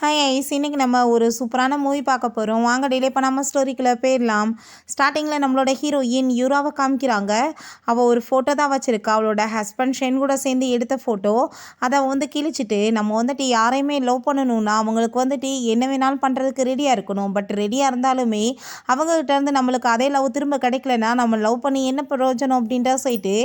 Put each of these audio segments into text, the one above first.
Hi ice, இன்னைக்கு நம்ம ஒரு சூப்பரான மூவி பார்க்க போகிறோம். வாங்க டிலே பண்ணாமல் ஸ்டோரிக்குள்ளே போயிடலாம். ஸ்டார்டிங்கில் நம்மளோட ஹீரோயின் யூராவை காமிக்கிறாங்க. அவள் ஒரு ஃபோட்டோ தான் வச்சுருக்கா. அவளோட ஹஸ்பண்ட் ஷென் கூட சேர்ந்து எடுத்த ஃபோட்டோ. அதை வந்து கிழிச்சிட்டு நம்ம வந்துட்டு யாரையுமே லவ் பண்ணணும்னா அவங்களுக்கு வந்துட்டு என்ன வேணாலும் பண்ணுறதுக்கு ரெடியாக இருக்கணும். பட் ரெடியாக இருந்தாலுமே அவங்ககிட்ட இருந்து நம்மளுக்கு அதே லவ் திரும்ப கிடைக்கலன்னா நம்ம லவ் பண்ணி என்ன பிரயோஜனம் அப்படின்ற சொல்லிட்டு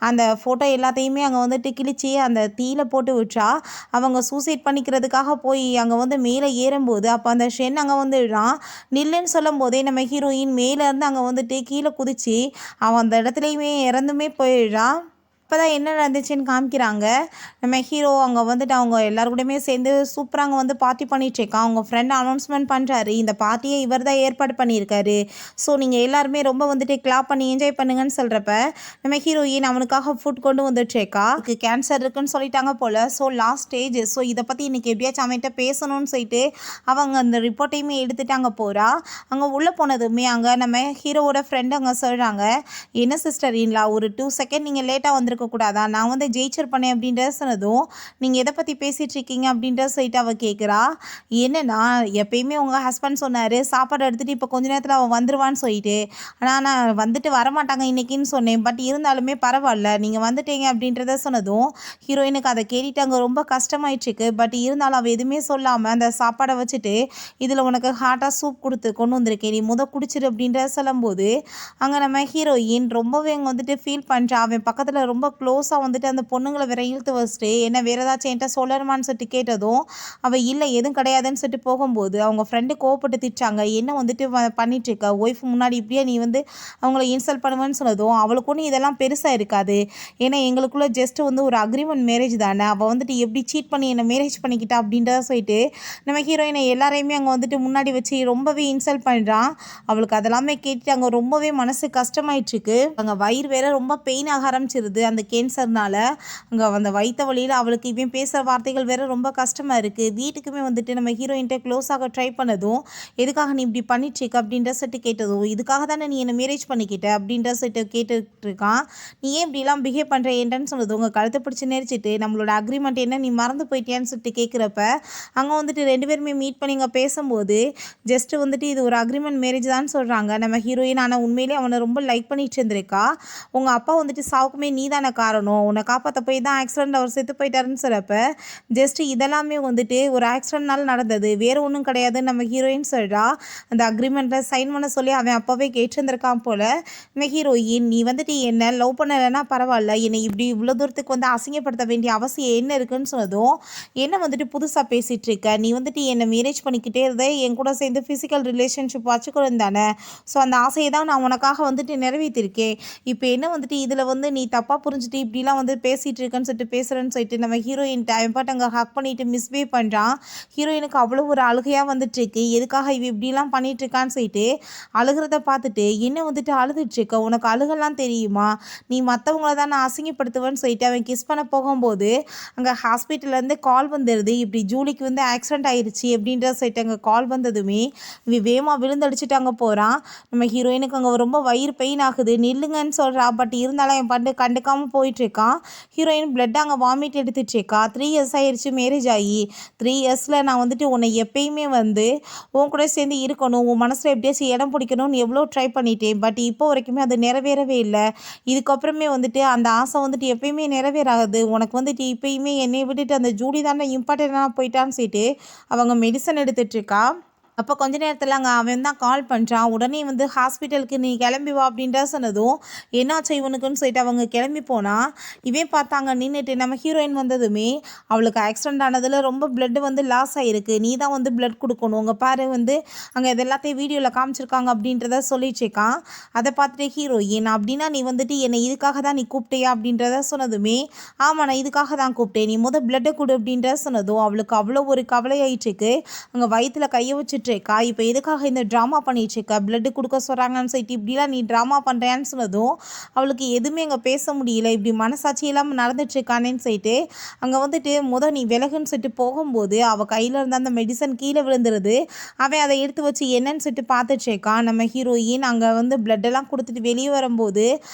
அந்த ஃபோட்டோ எல்லாத்தையுமே அங்கே வந்துட்டு கிழிச்சி அந்த தீயில போட்டு விட்டா. அவங்க சூசைட் பண்ணிக்கிறதுக்காக போய் அங்கே வந்து மேலே ஏறும்போது அப்போ அந்த ஷென் அங்கே வந்துடுறான். நில்லுன்னு சொல்லும் போதே நம்ம ஹீரோயின் மேலேருந்து அங்கே வந்துட்டு கீழே குதிச்சு அவன் அந்த இடத்துலையுமே இறந்துமே போயிடுறான். இப்போ தான் என்ன நடந்துச்சுன்னு காமிக்கிறாங்க. நம்ம ஹீரோ அங்கே வந்துட்டு அவங்க எல்லாரு கூடயுமே சேர்ந்து சூப்பராக அங்கே வந்து பார்ட்டி பண்ணிகிட்ருக்கான். அவங்க ஃப்ரெண்ட் அனௌன்ஸ்மெண்ட் பண்ணுறாரு, இந்த பார்ட்டியை இவர் தான் ஏற்பாடு பண்ணியிருக்காரு. ஸோ நீங்கள் எல்லாருமே ரொம்ப வந்துட்டு கிளாப் பண்ணி என்ஜாய் பண்ணுங்கன்னு சொல்கிறப்ப நம்ம ஹீரோயின் அவனுக்காக ஃபுட் கொண்டு வந்துட்டுருக்கா. அதுக்கு கேன்சர் இருக்குன்னு சொல்லிட்டாங்க போல். So last stage. ஸோ இதை பற்றி இன்றைக்கி எப்படியாச்சும் அவன்கிட்ட பேசணும்னு சொல்லிட்டு அவங்க அந்த ரிப்போர்ட்டையுமே எடுத்துகிட்டு அங்கே போகிறா. அங்கே உள்ளே போனதுமே அங்கே நம்ம ஹீரோவோட ஃப்ரெண்டு அங்கே சொல்கிறாங்க, என்ன சிஸ்டர் இல்லா ஒரு 2 செகண்ட் நீங்கள் லேட்டாக வந்துருக்க கூடாதா, நான் வந்து ஜெயிச்சிருப்பேனே அப்படின்ற சொன்னதும் நீங்கள் எதை பற்றி பேசிகிட்டு இருக்கீங்க அப்படின்ற சொல்லிட்டு அவள் கேட்குறா. என்னன்னா எப்பயுமே உங்கள் ஹஸ்பண்ட் சொன்னார் சாப்பாடு எடுத்துகிட்டு இப்போ கொஞ்ச நேரத்தில் அவள் வந்துடுவான்னு சொல்லிட்டு, ஆனால் நான் வந்துட்டு வரமாட்டாங்க இன்றைக்கின்னு சொன்னேன். பட் இருந்தாலுமே பரவாயில்ல நீங்கள் வந்துட்டீங்க அப்படின்றத சொன்னதும் ஹீரோயினுக்கு அதை கேட்டுட்டு அங்கே ரொம்ப கஷ்டமாயிடுச்சுக்கு. பட் இருந்தாலும் அவள் எதுவுமே சொல்லாமல் அந்த சாப்பாடை வச்சுட்டு இதில் உனக்கு ஹாட்டாக சூப் கொடுத்து கொண்டு வந்திருக்கேன், நீ குடிச்சிரு அப்படின்ற சொல்லும்போது அங்கே நம்ம ஹீரோயின் ரொம்பவே அங்கே வந்துட்டு ஃபீல் பண்ணுறா. அவன் பக்கத்தில் ரொம்ப க்ளோஸாக வந்துட்டு அந்த பொண்ணுங்களை வேற இழுத்து வச்சுட்டு என்ன வேறு ஏதாச்சும் என்கிட்ட சொல்லணுமான்னு சொல்லிட்டு கேட்டதும் அவள் இல்லை எதுவும் கிடையாதுன்னு சொல்லிட்டு போகும்போது அவங்க ஃப்ரெண்டு கோவப்பட்டு திட்டாங்க, என்ன வந்துட்டு பண்ணிட்டுருக்க ஒய்ஃப் முன்னாடி இப்படியே நீ வந்து அவங்கள இன்சல்ட் பண்ணுவேன்னு சொன்னதும் அவளுக்கு ஒன்றும் இதெல்லாம் பெருசாக இருக்காது, ஏன்னா எங்களுக்குள்ளே ஜஸ்ட் வந்து ஒரு அக்ரிமெண்ட் மேரேஜ் தானே, அவள் வந்துட்டு எப்படி சீட் பண்ணி என்னை மேரேஜ் பண்ணிக்கிட்டா அப்படின்றத சொல்லிட்டு நம்ம ஹீரோயினை எல்லாரையுமே அங்கே வந்துட்டு முன்னாடி வச்சு ரொம்பவே இன்சல்ட் பண்ணுறான். அவளுக்கு அதெல்லாமே கேட்டுட்டு அங்கே ரொம்பவே மனசு கஷ்டமாயிட்டுருக்கு. அங்கே வயிறு வேற ரொம்ப பெயின் ஆக ஆரம்பிச்சிருது அந்த கேன்சர்னால. அங்கே அந்த வயிற்று வழியில் அவளுக்கு இவன் பேசுகிற வார்த்தைகள் வேறு ரொம்ப கஷ்டமாக இருக்குது. வீட்டுக்குமே வந்துட்டு நம்ம ஹீரோயின்ட்ட க்ளோஸ் ஆக ட்ரை பண்ணதும் எதுக்காக நீ இப்படி பண்ணிட்டுருக்க அப்படின்ற சொல்லிட்டு கேட்டதும் இதுக்காக தானே நீ என்னை மேரேஜ் பண்ணிக்கிட்ட அப்படின்ற சொல்லிட்டு கேட்டுட்ருக்கான். நீ ஏன் இப்படிலாம் பிஹேவ் பண்ணுற ஏன்டான்னு சொன்னது உங்கள் கழுத்தை பிடிச்சி நெரிச்சிட்டு நம்மளோட அக்ரிமெண்ட் என்ன நீ மறந்து போயிட்டியான்னு சொல்லிட்டு கேட்குறப்ப அங்கே வந்துட்டு 2 பேருமே மீட் பண்ணி இங்கே பேசும்போது ஜஸ்ட்டு வந்துட்டு இது ஒரு அக்ரிமெண்ட் மேரேஜ் தான் சொல்கிறாங்க நம்ம ஹீரோயின். ஆனால் உண்மையிலே அவனை ரொம்ப லைக் பண்ணிட்டு இருந்திருக்கா. உங்கள் அப்பா வந்துட்டு சாவுக்குமே நீ தானே காரணம், உன்னை காப்பாற்ற போய் தான் ஆக்சிடெண்ட் அவர் செத்து போயிட்டாருன்னு சொல்கிறப்ப ஜஸ்ட் இதெல்லாமே வந்துட்டு ஒரு ஆக்சிடென்ட்னால நடந்தது, வேறு ஒன்றும் கிடையாதுன்னு நம்ம ஹீரோயின் சொல்கிறா. அந்த அக்ரிமெண்ட்டில் சைன் பண்ண சொல்லி அவன் அப்போவே கேட்டிருந்திருக்கான் போல். நம்ம ஹீரோயின் நீ வந்துட்டு என்ன லவ் பண்ணலைன்னா பரவாயில்ல, என்னை இப்படி இவ்வளோ தூரத்துக்கு வந்து அசிங்கப்படுத்த வேண்டிய அவசியம் என்ன இருக்குன்னு சொன்னதும் என்ன வந்துட்டு புதுசாக பேசிகிட்டு இருக்க, நீ வந்துட்டு என்னை மேரேஜ் பண்ணிக்கிட்டே இருந்தே என் கூட சேர்ந்து ஃபிசிக்கல் ரிலேஷன்ஷிப் வச்சுக்கணும் தானே, ஸோ அந்த ஆசையை தான் நான் உனக்காக வந்துட்டு நிறைவேற்றிருக்கேன், இப்போ என்ன வந்துட்டு இதில் வந்து நீ தப்பாக புரிஞ்சுட்டு இப்படிலாம் வந்து பேசிகிட்டு இருக்கேன்னு சொல்லிட்டு பேசுகிறேன்னு சொல்லிட்டு நம்ம ஹீரோயின் டைம் பாட்டு அங்கே ஹக் பண்ணிவிட்டு மிஸ்பிஹேவ் பண்ணுறான். ஹீரோயினுக்கு அவ்வளோ ஒரு அழுகையாக வந்துட்டுருக்கு, எதுக்காக இவ இப்படிலாம் பண்ணிகிட்ருக்கான்னு சொல்லிட்டு அழுகிறத பார்த்துட்டு என்ன வந்துட்டு அழுதுட்ருக்க, உனக்கு அழுகலாம் தெரியுமா, நீ மற்றவங்கள தான் நான் அசிங்கப்படுத்துவேன்னு சொல்லிட்டு அவன் கிஸ் பண்ண போகும்போது அங்கே ஹாஸ்பிட்டல்லேருந்து கால் வந்துடுது, இப்படி ஜூலிக்கு வந்து ஆக்சிடென்ட் ஆயிடுச்சு அப்படின்ற சொல்லிட்டு அங்கே கால் வந்ததுமே இவ வேகமாக விழுந்தடிச்சுட்டு அங்கே போகிறான். நம்ம ஹீரோயினுக்கு அங்கே ரொம்ப வயிறு பெயின் ஆகுது, நில்லுங்கன்னு சொல்கிறா. பட் இருந்தாலும் அவன் பண்டு கண்டுக்காமல் போயிட்டுருக்கான். ஹீரோயின் பிளட் அங்கே வாமிட் எடுத்துட்ருக்கா. 3 இயர்ஸ் ஆயிடுச்சு மேரேஜ் ஆகி, 3 இயர்ஸில் நான் வந்துட்டு உன்னை எப்பயுமே வந்து உன் கூட சேர்ந்து இருக்கணும், உன் மனசில் எப்படியாச்சும் இடம் பிடிக்கணும்னு எவ்வளோ ட்ரை பண்ணிட்டேன். பட் இப்போ வரைக்குமே அது நிறைவேறவே இல்லை. இதுக்கப்புறமே வந்துட்டு அந்த ஆசை வந்துட்டு எப்பயுமே நிறைவேறாது. உனக்கு வந்துட்டு இப்பயுமே என்னை விட்டுட்டு அந்த ஜூலி தானே இம்பார்ட்டண்ட்டாக போயிட்டான்னு சொல்லிட்டு அவங்க மெடிசன் எடுத்துகிட்ருக்கா. அப்போ கொஞ்ச நேரத்தில் அங்கே அவன் தான் கால் பண்ணுறான். உடனே வந்து ஹாஸ்பிட்டலுக்கு நீ கிளம்பி வா அப்படின்ற சொன்னதும் என்னாச்சு இவனுக்குன்னு சொல்லிட்டு அவங்க கிளம்பி போனால் இவன் பார்த்தாங்க நின்றுட்டு நம்ம ஹீரோயின் வந்ததுமே அவளுக்கு ஆக்சிடென்ட் ஆனதில் ரொம்ப பிளட்டு வந்து லாஸ் ஆகிருக்கு, நீ தான் வந்து பிளட் கொடுக்கணும், உங்கள் பாரு வந்து அங்கே இது எல்லாத்தையும் வீடியோவில் காமிச்சிருக்காங்க அப்படின்றத சொல்லிட்டுருக்கான். அதை பார்த்துட்டு ஹீரோயின் அப்படின்னா நீ வந்துட்டு என்னை இதுக்காக தான் நீ கூப்பிட்டியா அப்படின்றத சொன்னதுமே ஆமாம் நான் இதுக்காக தான் கூப்பிட்டேன், நீ பிளட்டை கொடு அப்படின்ற சொன்னதும் அவளுக்கு அவ்வளோ ஒரு கவலையாயிட்டுருக்கு. அங்கே வயிற்றில் கையை வச்சுட்டு வந்துட்டுருக்கா. இப்போ எதுக்காக இந்த ட்ராமா பண்ணிகிட்ருக்க, பிளட்டு கொடுக்க சொல்கிறாங்கன்னு சொல்லிட்டு இப்படிலாம் நீ ட்ராமா பண்ணுறியான்னு சொன்னதும் அவளுக்கு எதுவுமே அங்கே பேச முடியல. இப்படி மனசாட்சி இல்லாமல் நடந்துட்டுருக்கானேன்னு சொல்லிட்டு அங்கே வந்துட்டு நீ விலகுன்னு சொல்லிட்டு போகும்போது அவள் கையில் இருந்த அந்த மெடிசன் கீழே விழுந்துருது. அவன் அதை எடுத்து வச்சு என்னன்னு சொல்லிட்டு பார்த்துட்ருக்கான். நம்ம ஹீரோயின் அங்கே பிளட்டெல்லாம் கொடுத்துட்டு வெளியே வரும்போது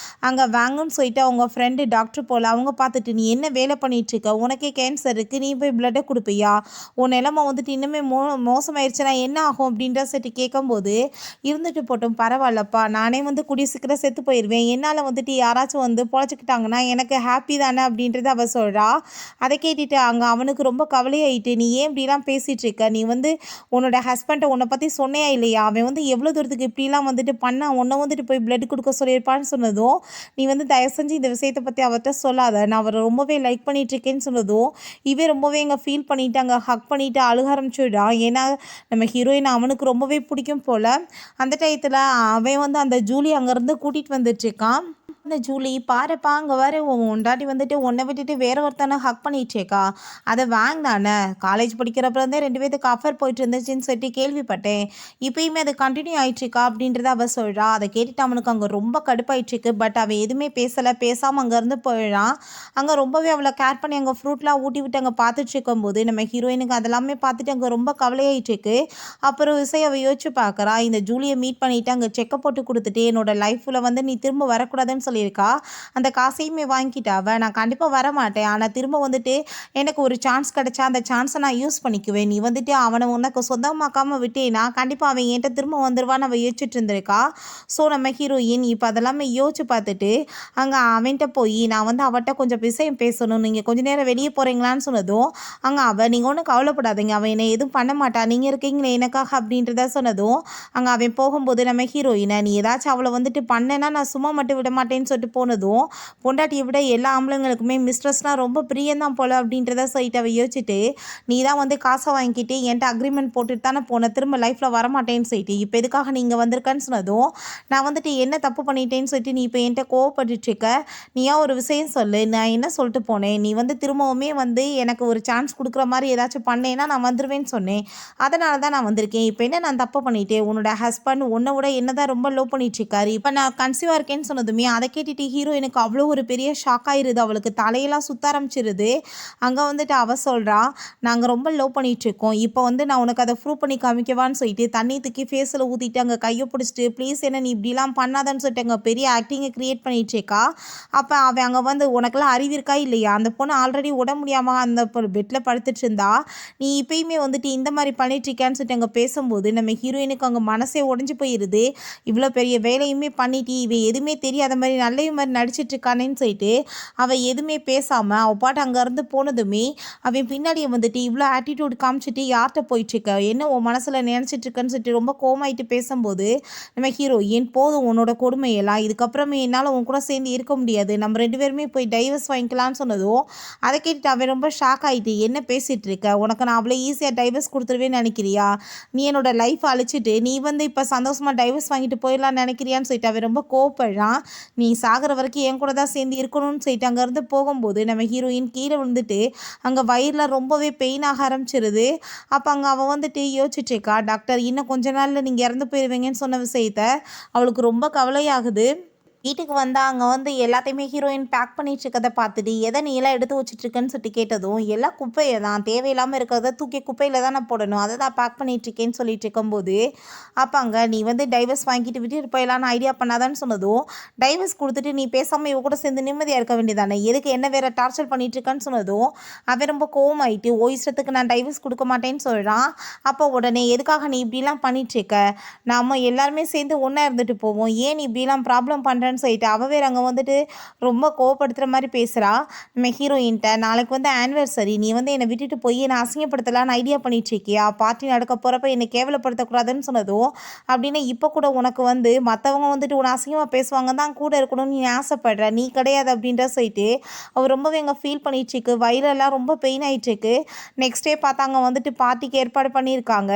அங்கே வாங்குன்னு சொல்லிட்டு அவங்க ஃப்ரெண்டு டாக்டர் போல் அவங்க பார்த்துட்டு, நீ என்ன வேலை பண்ணிகிட்ருக்க, உனக்கே கேன்சர் இருக்குது, நீ போய் பிளட்டை கொடுப்பியா, உன் நிலமை இன்னுமே மோசமாயிருச்சுன்னா என்ன ஆகும் அப்படின்ற சொல்லிட்டு கேட்கும்போது, இருந்துட்டு போட்டோம் பரவாயில்லப்பா, நானே கூடிய சீக்கிரம் செத்து போயிடுவேன், என்னால் யாராச்சும் பொழைச்சிக்கிட்டாங்கன்னா எனக்கு ஹாப்பி தானே அப்படின்றத அவள் சொல்கிறா. அதை கேட்டுட்டு அங்கே அவனுக்கு ரொம்ப கவலையாயிட்டு, நீ ஏன் இப்படிலாம் பேசிகிட்டு இருக்க, நீ உன்னோட ஹஸ்பண்டை உன்னை பற்றி சொன்னையா இல்லையா, அவன் எவ்வளோ தூரத்துக்கு இப்படிலாம் பண்ணா உன்னை போய் பிளட் கொடுக்க சொல்லியிருப்பான்னு சொன்னதும், நீ தயவு செஞ்சு இந்த விஷயத்தை பற்றி அவர்கிட்ட சொல்லாத, நான் அவரை ரொம்பவே லைக் பண்ணிகிட்ருக்கேன்னு சொன்னதும் இவன் ரொம்பவே இங்கே ஃபீல் பண்ணிவிட்டு அங்கே ஹக் பண்ணிவிட்டு அழுக ஆரம்பிச்சுடான். ஏன்னா நம்ம ஹீரோயின் அவனுக்கு ரொம்பவே பிடிக்கும் போல். அந்த டயத்தில் அவன் அந்த ஜூலி அங்கேருந்து கூட்டிகிட்டு வந்துட்டுருக்கான். இந்த ஜூலி பாருப்பா, அங்கே வர உன் உண்டாட்டி உன்னை விட்டுட்டு வேற ஒருத்தனை ஹக் பண்ணிச்சேக்கா, அதை வாங்கினானே, காலேஜ் படிக்கிறப்ப ரெண்டு பேருக்கு ஆஃபர் போயிட்டு இருந்துச்சுன்னு சொல்லிட்டு கேள்விப்பட்டேன், இப்போயுமே அது கண்டினியூ ஆயிடுச்சுக்கா அப்படின்றத அவள் சொல்கிறா. அதை கேட்டுட்டு அவனுக்கு அங்கே ரொம்ப கடுப்பாயிடுச்சுக்கு. பட் அவன் எதுவுமே பேசாமல் அங்கேருந்து போயிடான். அங்கே ரொம்பவே அவளை கேர் பண்ணி அங்கே ஃப்ரூட்லாம் ஊட்டி விட்டு அங்கே பார்த்துட்டு இருக்கும்போது நம்ம ஹீரோயினுக்கு அதெல்லாமே பார்த்துட்டு அங்கே ரொம்ப கவலையாயிட்டுருக்கு. அப்புறம் விஷயம் அவள் யோசிச்சு பார்க்குறா. இந்த ஜூலியை மீட் பண்ணிவிட்டு அங்கே செக்கப் போட்டு கொடுத்துட்டு என்னோட லைஃப்பில் நீ திரும்ப வரக்கூடாதுன்னு சொல்லியிருக்கா. அந்த காசையுமே வாங்கிட்டாவ. நான் கண்டிப்பாக வரமாட்டேன், ஆனால் திரும்ப எனக்கு ஒரு சான்ஸ் கிடைச்சா அந்த சான்ஸை நான் யூஸ் பண்ணிக்குவேன், நீ அவனை உனக்கு சொந்தமாக்காமல் விட்டேன்னா கண்டிப்பாக அவன் என்கிட்ட திரும்ப வந்துடுவான்னு அவள் யோசிச்சுட்டு இருந்திருக்கா. ஸோ நம்ம ஹீரோயின் இப்போ அதெல்லாமே யோசிச்சு பார்த்துட்டு அங்கே அவன்கிட்ட போய் நான் அவட்ட கொஞ்சம் விஷயம் பேசணும், நீங்கள் கொஞ்சம் நேரம் வெளியே போகிறீங்களான்னு சொன்னதும் அங்கே நீங்கள் ஒன்றும் கவலைப்படாதீங்க, அவன் என்னை எதுவும் பண்ண மாட்டான், நீங்கள் இருக்கீங்களே எனக்காக அப்படின்றத சொன்னதும் அங்கே அவன் போகும்போது நம்ம ஹீரோயினை, நீ ஏதாச்சும் அவளை பண்ணேன்னா நான் சும்மா மட்டும் விட மாட்டேன்னு சொல்லிட்டு போனதும், பொண்டாட்டியை விட எல்லா ஆம்பளைங்களுக்குமே மிஸ்ட்ரஸ்னால் ரொம்ப பிரியந்தான் போல அப்படின்றத சொல்லிட்டு அவள் யோசிச்சுட்டு, நீ தான் காசை வாங்கிக்கிட்டு என்கிட்ட அக்ரிமெண்ட் போட்டுட்டு தானே போன, திரும்ப லைஃப்பில் வரமாட்டேன்னு சொல்லிட்டு இப்போ எதுக்காக நீங்கள் வந்திருக்கேன்னு சொன்னதும், நான் என்ன தப்பு பண்ணிட்டேன்னு சொல்லிட்டு நீ இப்போ என்கிட்ட கோவப்பட்டுருக்க, நீயா ஒரு விஷயம் சொல்லு, நான் என்ன சொல்லிட்டு போனேன், நீ திரும்பவுமே எனக்கு ஒரு சான்ஸ் கொடுக்குற மாதிரி ஏதாச்சும் பண்ணேன்னா நான் வந்துடுவேன்னு சொன்னேன், அதனால தான் நான் வந்திருக்கேன், இப்போ என்ன நான் தப்பு பண்ணிட்டேன், உன்னோட ஹஸ்பண்ட் உன்னை விட என்ன தான் ரொம்ப லோ பண்ணிட்டுருக்காரு, இப்போ நான் கன்சீவாக இருக்கேன்னு சொன்னதுமே அதை கேட்டுட்டு ஹீரோயினுக்கு அவ்வளோ ஒரு பெரிய ஷாக் ஆயிருது. அவளுக்கு தலையெல்லாம் சுத்த ஆரம்பிச்சிருது. அங்கே அவ சொல்கிறா, நாங்கள் ரொம்ப லவ் பண்ணிகிட்ருக்கோம், இப்போ நான் உனக்கு அதை ப்ரூவ் பண்ணி காமிக்கவான்னு சொல்லிட்டு தண்ணி தூக்கி ஃபேஸில் ஊற்றிட்டு அங்கே கையை பிடிச்சிட்டு ப்ளீஸ் என்ன நீ இப்படிலாம் பண்ணாதன்னு சொல்லிட்டு அங்கே பெரிய ஆக்டிங்கை க்ரியேட் பண்ணிகிட்ருக்கா. அப்போ அவன் அங்கே உனக்கெல்லாம் அறிவு இருக்கா இல்லையா, அந்த பொண்ணு ஆல்ரெடி உட முடியாமல் அந்த பெட்டில் படுத்துட்டு இருந்தா, நீ இப்போயுமே இந்த மாதிரி பண்ணிகிட்ருக்கான்னு சொல்லிட்டு அங்கே பேசும்போது நம்ம ஹீரோயினுக்கு அங்கே மனசே உடஞ்சி போயிடுது. இவ்வளோ பெரிய வேலையுமே பண்ணிட்டு இவன் எதுவுமே தெரியாத மாதிரி நல்ல மாதிரி நடிச்சிட்ருக்கானேன்னு சொல்லிட்டு அவள் எதுவுமே பேசாமல் அவள் பாட்டு அங்கேருந்து போனதுமே அவன் பின்னாடியே இவ்வளோ ஆட்டிடியூட் காமிச்சிட்டு யார்கிட்ட போயிட்டுருக்க, என்ன உன் மனசில் நினச்சிட்ருக்கன்னு சொல்லிட்டு ரொம்ப கோமாயிட்டு பேசும்போது நம்ம ஹீரோயின், போதும் உன்னோட கொடுமையெல்லாம், இதுக்கப்புறமே என்னால் உன் கூட சேர்ந்து இருக்க முடியாது, நம்ம ரெண்டு பேருமே போய் டைவர்ஸ் வாங்கிக்கலான்னு சொன்னதும் அதை கேட்டுட்டு அவன் ரொம்ப ஷாக் ஆகிட்டு, என்ன பேசிகிட்டு இருக்க, உனக்கு நான் அவ்வளோ ஈஸியாக டைவர்ஸ் கொடுத்துருவேன்னு நினைக்கிறியா, நீ என்னோட லைஃப் அழிச்சிட்டு நீ இப்போ சந்தோஷமாக டைவர்ஸ் வாங்கிட்டு போயிடலான்னு நினைக்கிறியான்னு சொல்லிட்டு அவன் ரொம்ப கோவப்படுறான். நீ சாகிற வரைக்கும் என் கூட தான் சேர்ந்து இருக்கணும்னு சொல்லிட்டு அங்கேருந்து போகும்போது நம்ம ஹீரோயின் கீழே விழுந்துட்டு அங்கே வயிறில் ரொம்பவே பெயின் ஆக ஆரம்பிச்சிருது. அப்போ அங்கே அவள் யோசிச்சுட்ருக்கா, டாக்டர் இன்னும் கொஞ்ச நாளில் நீங்கள் இறந்து போயிடுவீங்கன்னு சொன்ன விஷயத்த அவளுக்கு ரொம்ப கவலையாகுது. வீட்டுக்கு வந்தால் அங்கே எல்லாத்தையுமே ஹீரோயின் பேக் பண்ணிட்டு இருக்கதை பார்த்துட்டு, எதை நீ எல்லாம் எடுத்து வச்சுட்ருக்கேன்னு சொல்லிட்டு கேட்டதும், எல்லாம் குப்பையை தான், தேவையில்லாமல் இருக்கிறத தூக்கி குப்பையில் தான் நான் போடணும், அதை தான் பேக் பண்ணிகிட்ருக்கேன்னு சொல்லிட்டு இருக்கும்போது அப்போ அங்கே நீ டைவர்ஸ் வாங்கிட்டு விட்டுட்டு போயிடலான்னு ஐடியா பண்ணாதான்னு சொன்னதும், டைவர்ஸ் கொடுத்துட்டு நீ பேசாமல் இவ கூட சேர்ந்து நிம்மதியாக இருக்க வேண்டியதானே, எதுக்கு என்ன வேறு டார்ச்சர் பண்ணிகிட்ருக்கான்னு சொன்னதும் அவன் ரொம்ப கோவமாயிட்டு, ஓ இஷ்டத்துக்கு நான் டைவர்ஸ் கொடுக்க மாட்டேன்னு சொல்கிறான். அப்போ உடனே எதுக்காக நீ இப்படிலாம் பண்ணிகிட்ருக்க, நாம் எல்லாருமே சேர்ந்து ஒன்றா இருந்துட்டு போவோம், ஏன் நீ இப்படிலாம் ப்ராப்ளம் பண்ணுறேன்னு சொல்லிட்டு அவ வேறு அங்கே ரொம்ப கோவப்படுத்துகிற மாதிரி பேசுகிறா. நம்ம ஹீரோயின்ட்ட, நாளைக்கு ஆனிவர்சரி, நீ என்னை விட்டுட்டு போய் என்னை அசிங்கப்படுத்தலான்னு ஐடியா பண்ணிட்டுருக்கியா, பார்ட்டி நடக்க போகிறப்ப என்னை கேவலப்படுத்தக்கூடாதுன்னு சொன்னதும், அப்படின்னு இப்போ கூட உனக்கு மற்றவங்க உன்னை அசிங்கமாக பேசுவாங்க தான் கூட இருக்கணும்னு நீ ஆசைப்படுற, நீ கிடையாது அப்படின்ற சொல்லிட்டு அவர் ரொம்பவே எங்கே ஃபீல் பண்ணிட்டுருக்கு. வயிறெல்லாம் ரொம்ப பெயின் ஆகிட்டுருக்கு. நெக்ஸ்ட் டே பார்த்தாங்க பார்ட்டிக்கு ஏற்பாடு பண்ணியிருக்காங்க.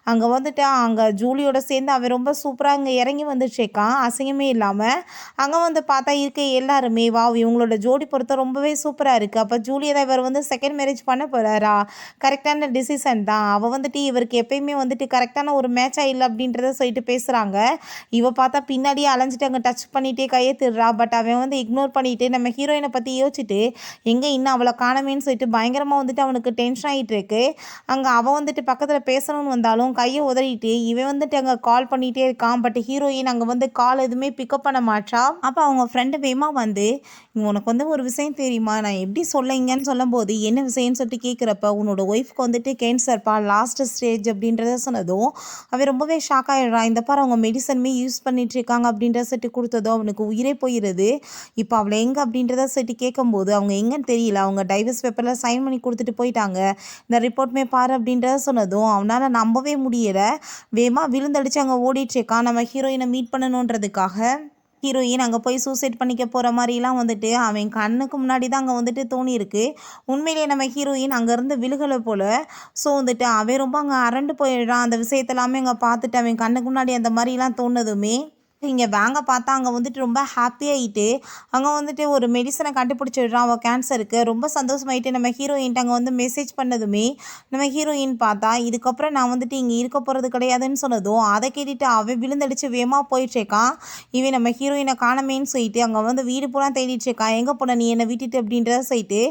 அங்கே அங்கே ஜூலியோட சேர்ந்து அவன் ரொம்ப சூப்பராக இங்கே இறங்கி வந்துட்டுருக்கான் அசிங்கமே இல்லாமல். அங்கே வந்து பார்த்தா இருக்க எல்லாருமே வாவ் இவங்களோட ஜோடி பொறுத்த ரொம்பவே சூப்பராக இருக்குது. அப்போ ஜூலியை தான் இவர் வந்து செகண்ட் மேரேஜ் பண்ண போகிறாரா? கரெக்டான டிசிஷன் தான். அவள் வந்துட்டு இவருக்கு எப்பயுமே வந்துட்டு கரெக்டான ஒரு மேட்சாக இல்லை அப்படின்றத சொல்லிட்டு பேசுகிறாங்க. இவ பார்த்தா பின்னாடியே அலைஞ்சிட்டு அங்கே டச் பண்ணிகிட்டே கையை திருறா. பட் அவன் வந்து இக்னோர் பண்ணிவிட்டு நம்ம ஹீரோயினை பற்றி யோசிச்சுட்டு எங்கே இன்னும் அவளை காணமேன்னு சொல்லிட்டு பயங்கரமாக வந்துட்டு அவனுக்கு டென்ஷன் ஆகிட்டு இருக்கு. அங்கே அவன் வந்துட்டு பக்கத்தில் பேசணும்னு வந்தாலும் கையை உதறிட்டு இவன் வந்துட்டு அங்கே கால் பண்ணிகிட்டே இருக்கான். பட் ஹீரோயின் அங்கே வந்து கால் எதுவுமே பிக்கப் பண்ண மாட்டா. அப்போ அவங்க ஃப்ரெண்டு வேமா வந்து உனக்கு வந்து ஒரு விஷயம் தெரியுமா, நான் எப்படி சொல்லிங்கன்னு சொல்லும்போது என்ன விஷயம்னு சொல்லிட்டு கேட்குறப்ப உன்னோட ஒய்ஃப்க்கு வந்துட்டு கேன்சர்ப்பா லாஸ்ட் ஸ்டேஜ் அப்படின்றத சொன்னதும் அவன் ரொம்பவே ஷாக் ஆகிடுறான். இந்த பாரு அவங்க மெடிசனுமே யூஸ் பண்ணிட்டு இருக்காங்க அப்படின்றத சொல்லிட்டு கொடுத்ததும் அவனுக்கு உயிரே போயிடுது. இப்போ அவளை எங்கே அப்படின்றத சொல்லிட்டு கேட்கும்போது அவங்க எங்கன்னு தெரியல, அவங்க டைவர்ஸ் பேப்பரில் சைன் பண்ணி கொடுத்துட்டு போயிட்டாங்க, இந்த ரிப்போர்ட்டுமே பாரு அப்படின்றத சொன்னதும் அவனால் நம்பவே முடியலை. வேமா விழுந்தடிச்சு அங்கே ஓடிட்டுருக்கான் நம்ம ஹீரோயினை மீட் பண்ணணுன்றதுக்காக. ஹீரோயின் அங்கே போய் சூசைட் பண்ணிக்க போகிற மாதிரிலாம் வந்துட்டு அவன் கண்ணுக்கு முன்னாடி தான் அங்கே வந்துட்டு தோணியிருக்கு. உண்மையிலேயே நம்ம ஹீரோயின் அங்கேருந்து விழுகலை போல். ஸோ வந்துட்டு அவன் ரொம்ப அங்கே அரண்டு போயிடுறான். அந்த விஷயத்தெல்லாமே அங்கே பார்த்துட்டு அவன் கண்ணுக்கு முன்னாடி அந்த மாதிரிலாம் தோணுதுமே இங்கே வாங்க பார்த்தா அங்கே வந்துட்டு ரொம்ப ஹாப்பியாகிட்டு அங்கே வந்துட்டு ஒரு மெடிசனை கண்டுபிடிச்சிடுறான் அவள் கேன்சருக்கு. ரொம்ப சந்தோஷமாயிட்டு நம்ம ஹீரோயின்ட்டு அங்கே வந்து மெசேஜ் பண்ணதுமே நம்ம ஹீரோயின் பார்த்தா இதுக்கப்புறம் நான் வந்துட்டு இங்கே இருக்க போகிறது கிடையாதுன்னு சொன்னதும் அதை கேட்டுட்டு அவன் விழுந்தடிச்சு வேகமாக போயிட்டுருக்கான். இவன் நம்ம ஹீரோயினை காணமேன்னு சொல்லிட்டு அங்கே வந்து வீடு பூரா தேடிட்டுருக்கான். எங்கே போன நீ என்னை விட்டுட்டு அப்படின்றத சொல்லிட்டு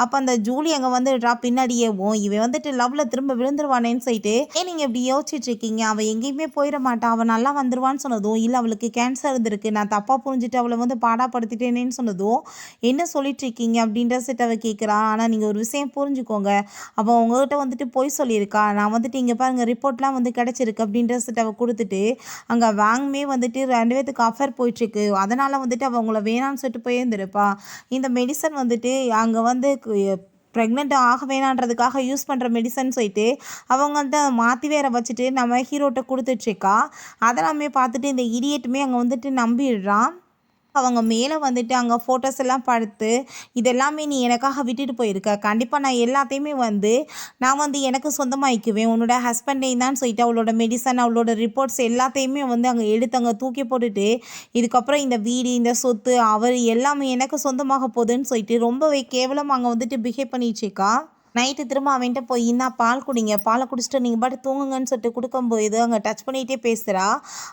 அப்போ அந்த ஜூலி அங்கே வந்துடுறா பின்னாடியேவும். இவன் வந்துட்டு லவ்வில் திரும்ப விழுந்துருவானேன்னு சொல்லிட்டு நீங்கள் இப்படி யோசிச்சுட்டு இருக்கீங்க, அவள் எங்கேயுமே போயிட மாட்டான், அவன் நல்லா வந்துடுவான்னு சொன்னதும் இல்லை அவளுக்கு கேன்சர் இருந்திருக்கு, நான் தப்பாக புரிஞ்சுட்டு அவளை வந்து பாடாப்படுத்திட்டேனேன்னு சொன்னதும் என்ன சொல்லிட்டு இருக்கீங்க அப்படின்ற செட் அவள் கேட்குறான். ஆனால் நீங்கள் ஒரு விஷயம் புரிஞ்சுக்கோங்க, அவள் உங்ககிட்ட வந்துட்டு போய் சொல்லியிருக்கா, நான் வந்துட்டு இங்கே பாருங்கள் ரிப்போர்ட்லாம் வந்து கிடச்சிருக்கு அப்படின்ற செட் அவள் கொடுத்துட்டு அங்கே வாங்குமே வந்துட்டு 2 பேத்துக்கு அஃபேர் போயிட்டுருக்கு, அதனால் வந்துட்டு அவள் உங்களை வேணான்னு சொல்லிட்டு போயிருந்துருப்பா. இந்த மெடிசன் வந்துட்டு அங்கே வந்து ப்ரெக்னென்ட் ஆக வேணான்றதுக்காக யூஸ் பண்ணுற மெடிசன் சொல்லிட்டு அவங்கள்ட்ட மாற்றி வேற வச்சுட்டு நம்ம ஹீரோட்ட கொடுத்துட்ருக்கா. அதெல்லாமே பார்த்துட்டு இந்த இடியட்டுமே அங்கே வந்துட்டு நம்பிடுறான். அவங்க மேலே வந்துட்டு அங்கே ஃபோட்டோஸ் எல்லாம் பார்த்து இதெல்லாமே நீ எனக்காக விட்டுட்டு போயிருக்க, கண்டிப்பாக நான் எல்லாத்தையுமே வந்து நான் வந்து எனக்கு சொந்தமாகிக்குவேன், உன்னோட ஹஸ்பண்டையும் தான் சொல்லிட்டு அவளோட மெடிசன் அவளோட ரிப்போர்ட்ஸ் எல்லாத்தையுமே வந்து அங்கே எடுத்து அங்கே தூக்கி போட்டுட்டு இதுக்கப்புறம் இந்த வீடு இந்த சொத்து அவர் எல்லாமே எனக்கு சொந்தமாக போகுதுன்னு சொல்லிட்டு ரொம்பவே கேவலமாக அங்கே வந்துட்டு பிஹேவ் பண்ணிட்டுருக்கா. நைட்டு திரும்ப அவன்கிட்ட போய் இன்னா பால் குடிங்க, பாலை குடிச்சிட்டு நீங்கள் பாட்டு தூங்குங்கன்னு சொல்லிட்டு கொடுக்கும்போது அங்கே டச் பண்ணிகிட்டே பேசுகிறா.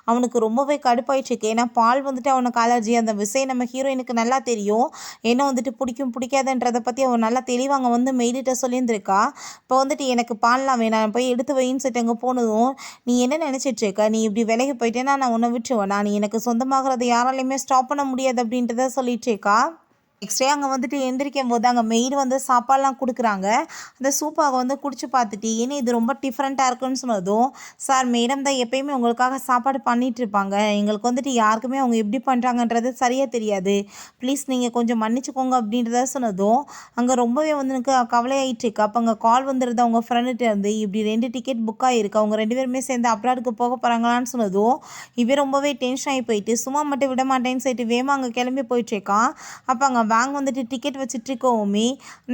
அவனுக்கு ரொம்பவே கடுப்பாயிடுச்சுக்கு. ஏன்னா பால் வந்துட்டு அவனுக்கு அலர்ஜி, அந்த விஷயம் நம்ம ஹீரோயினுக்கு நல்லா தெரியும், என்ன வந்துட்டு பிடிக்கும் பிடிக்காதுன்றதை பற்றி அவன் நல்லா தெளிவாக அங்கே வந்து மெய்டிட்ட சொல்லியிருந்திருக்கா. இப்போ வந்துட்டு எனக்கு பால்லாம் வேணாம் போய் எடுத்து வைன்னு சொல்லிட்டு அங்கே போனதும் நீ என்ன நினச்சிட்ருக்க, நீ இப்படி விலகி போயிட்டேன்னா நான் உன்னை விட்டுருவேன், நீ எனக்கு சொந்தமாகறதை யாராலையுமே ஸ்டாப் பண்ண முடியாது அப்படின்றத சொல்லிட்டுருக்கா. நெக்ஸ்ட் டே அங்கே வந்துட்டு எந்திரிக்கும் போது அங்கே மெய்டு வந்து சாப்பாடெலாம் கொடுக்குறாங்க. அந்த சூப்பாக வந்து குடிச்சு பார்த்துட்டு ஏன்னா இது ரொம்ப டிஃப்ரெண்ட்டாக இருக்குன்னு சொன்னதும் சார் மேடம் தான் எப்பயுமே உங்களுக்காக சாப்பாடு பண்ணிகிட்ருப்பாங்க, எங்களுக்கு வந்துட்டு யாருக்குமே அவங்க எப்படி பண்ணுறாங்கன்றது சரியாக தெரியாது, ப்ளீஸ் நீங்கள் கொஞ்சம் மன்னிச்சுக்கோங்க அப்படின்றத சொன்னதும் அங்கே ரொம்பவே வந்து எனக்கு கவலையாயிட்டுருக்கு. அப்போ அங்கே கால் வந்துடுது அவங்க ஃப்ரெண்டுகிட்ட இருந்து இப்படி 2 டிக்கெட் புக் ஆகிருக்கு, அவங்க 2 பேருமே சேர்ந்து அப்ராடுக்கு போக போகிறாங்களான்னு சொன்னதும் இவன் ரொம்பவே டென்ஷன் ஆகி போயிட்டு சும்மா மட்டும் விட மாட்டேன்னு சொல்லிட்டு வேமா அங்கே கிளம்பி போயிட்டுருக்கான். அப்போ அங்கே பேங்க் வந்துட்டு டிக்கெட் வச்சுட்ருக்கோமே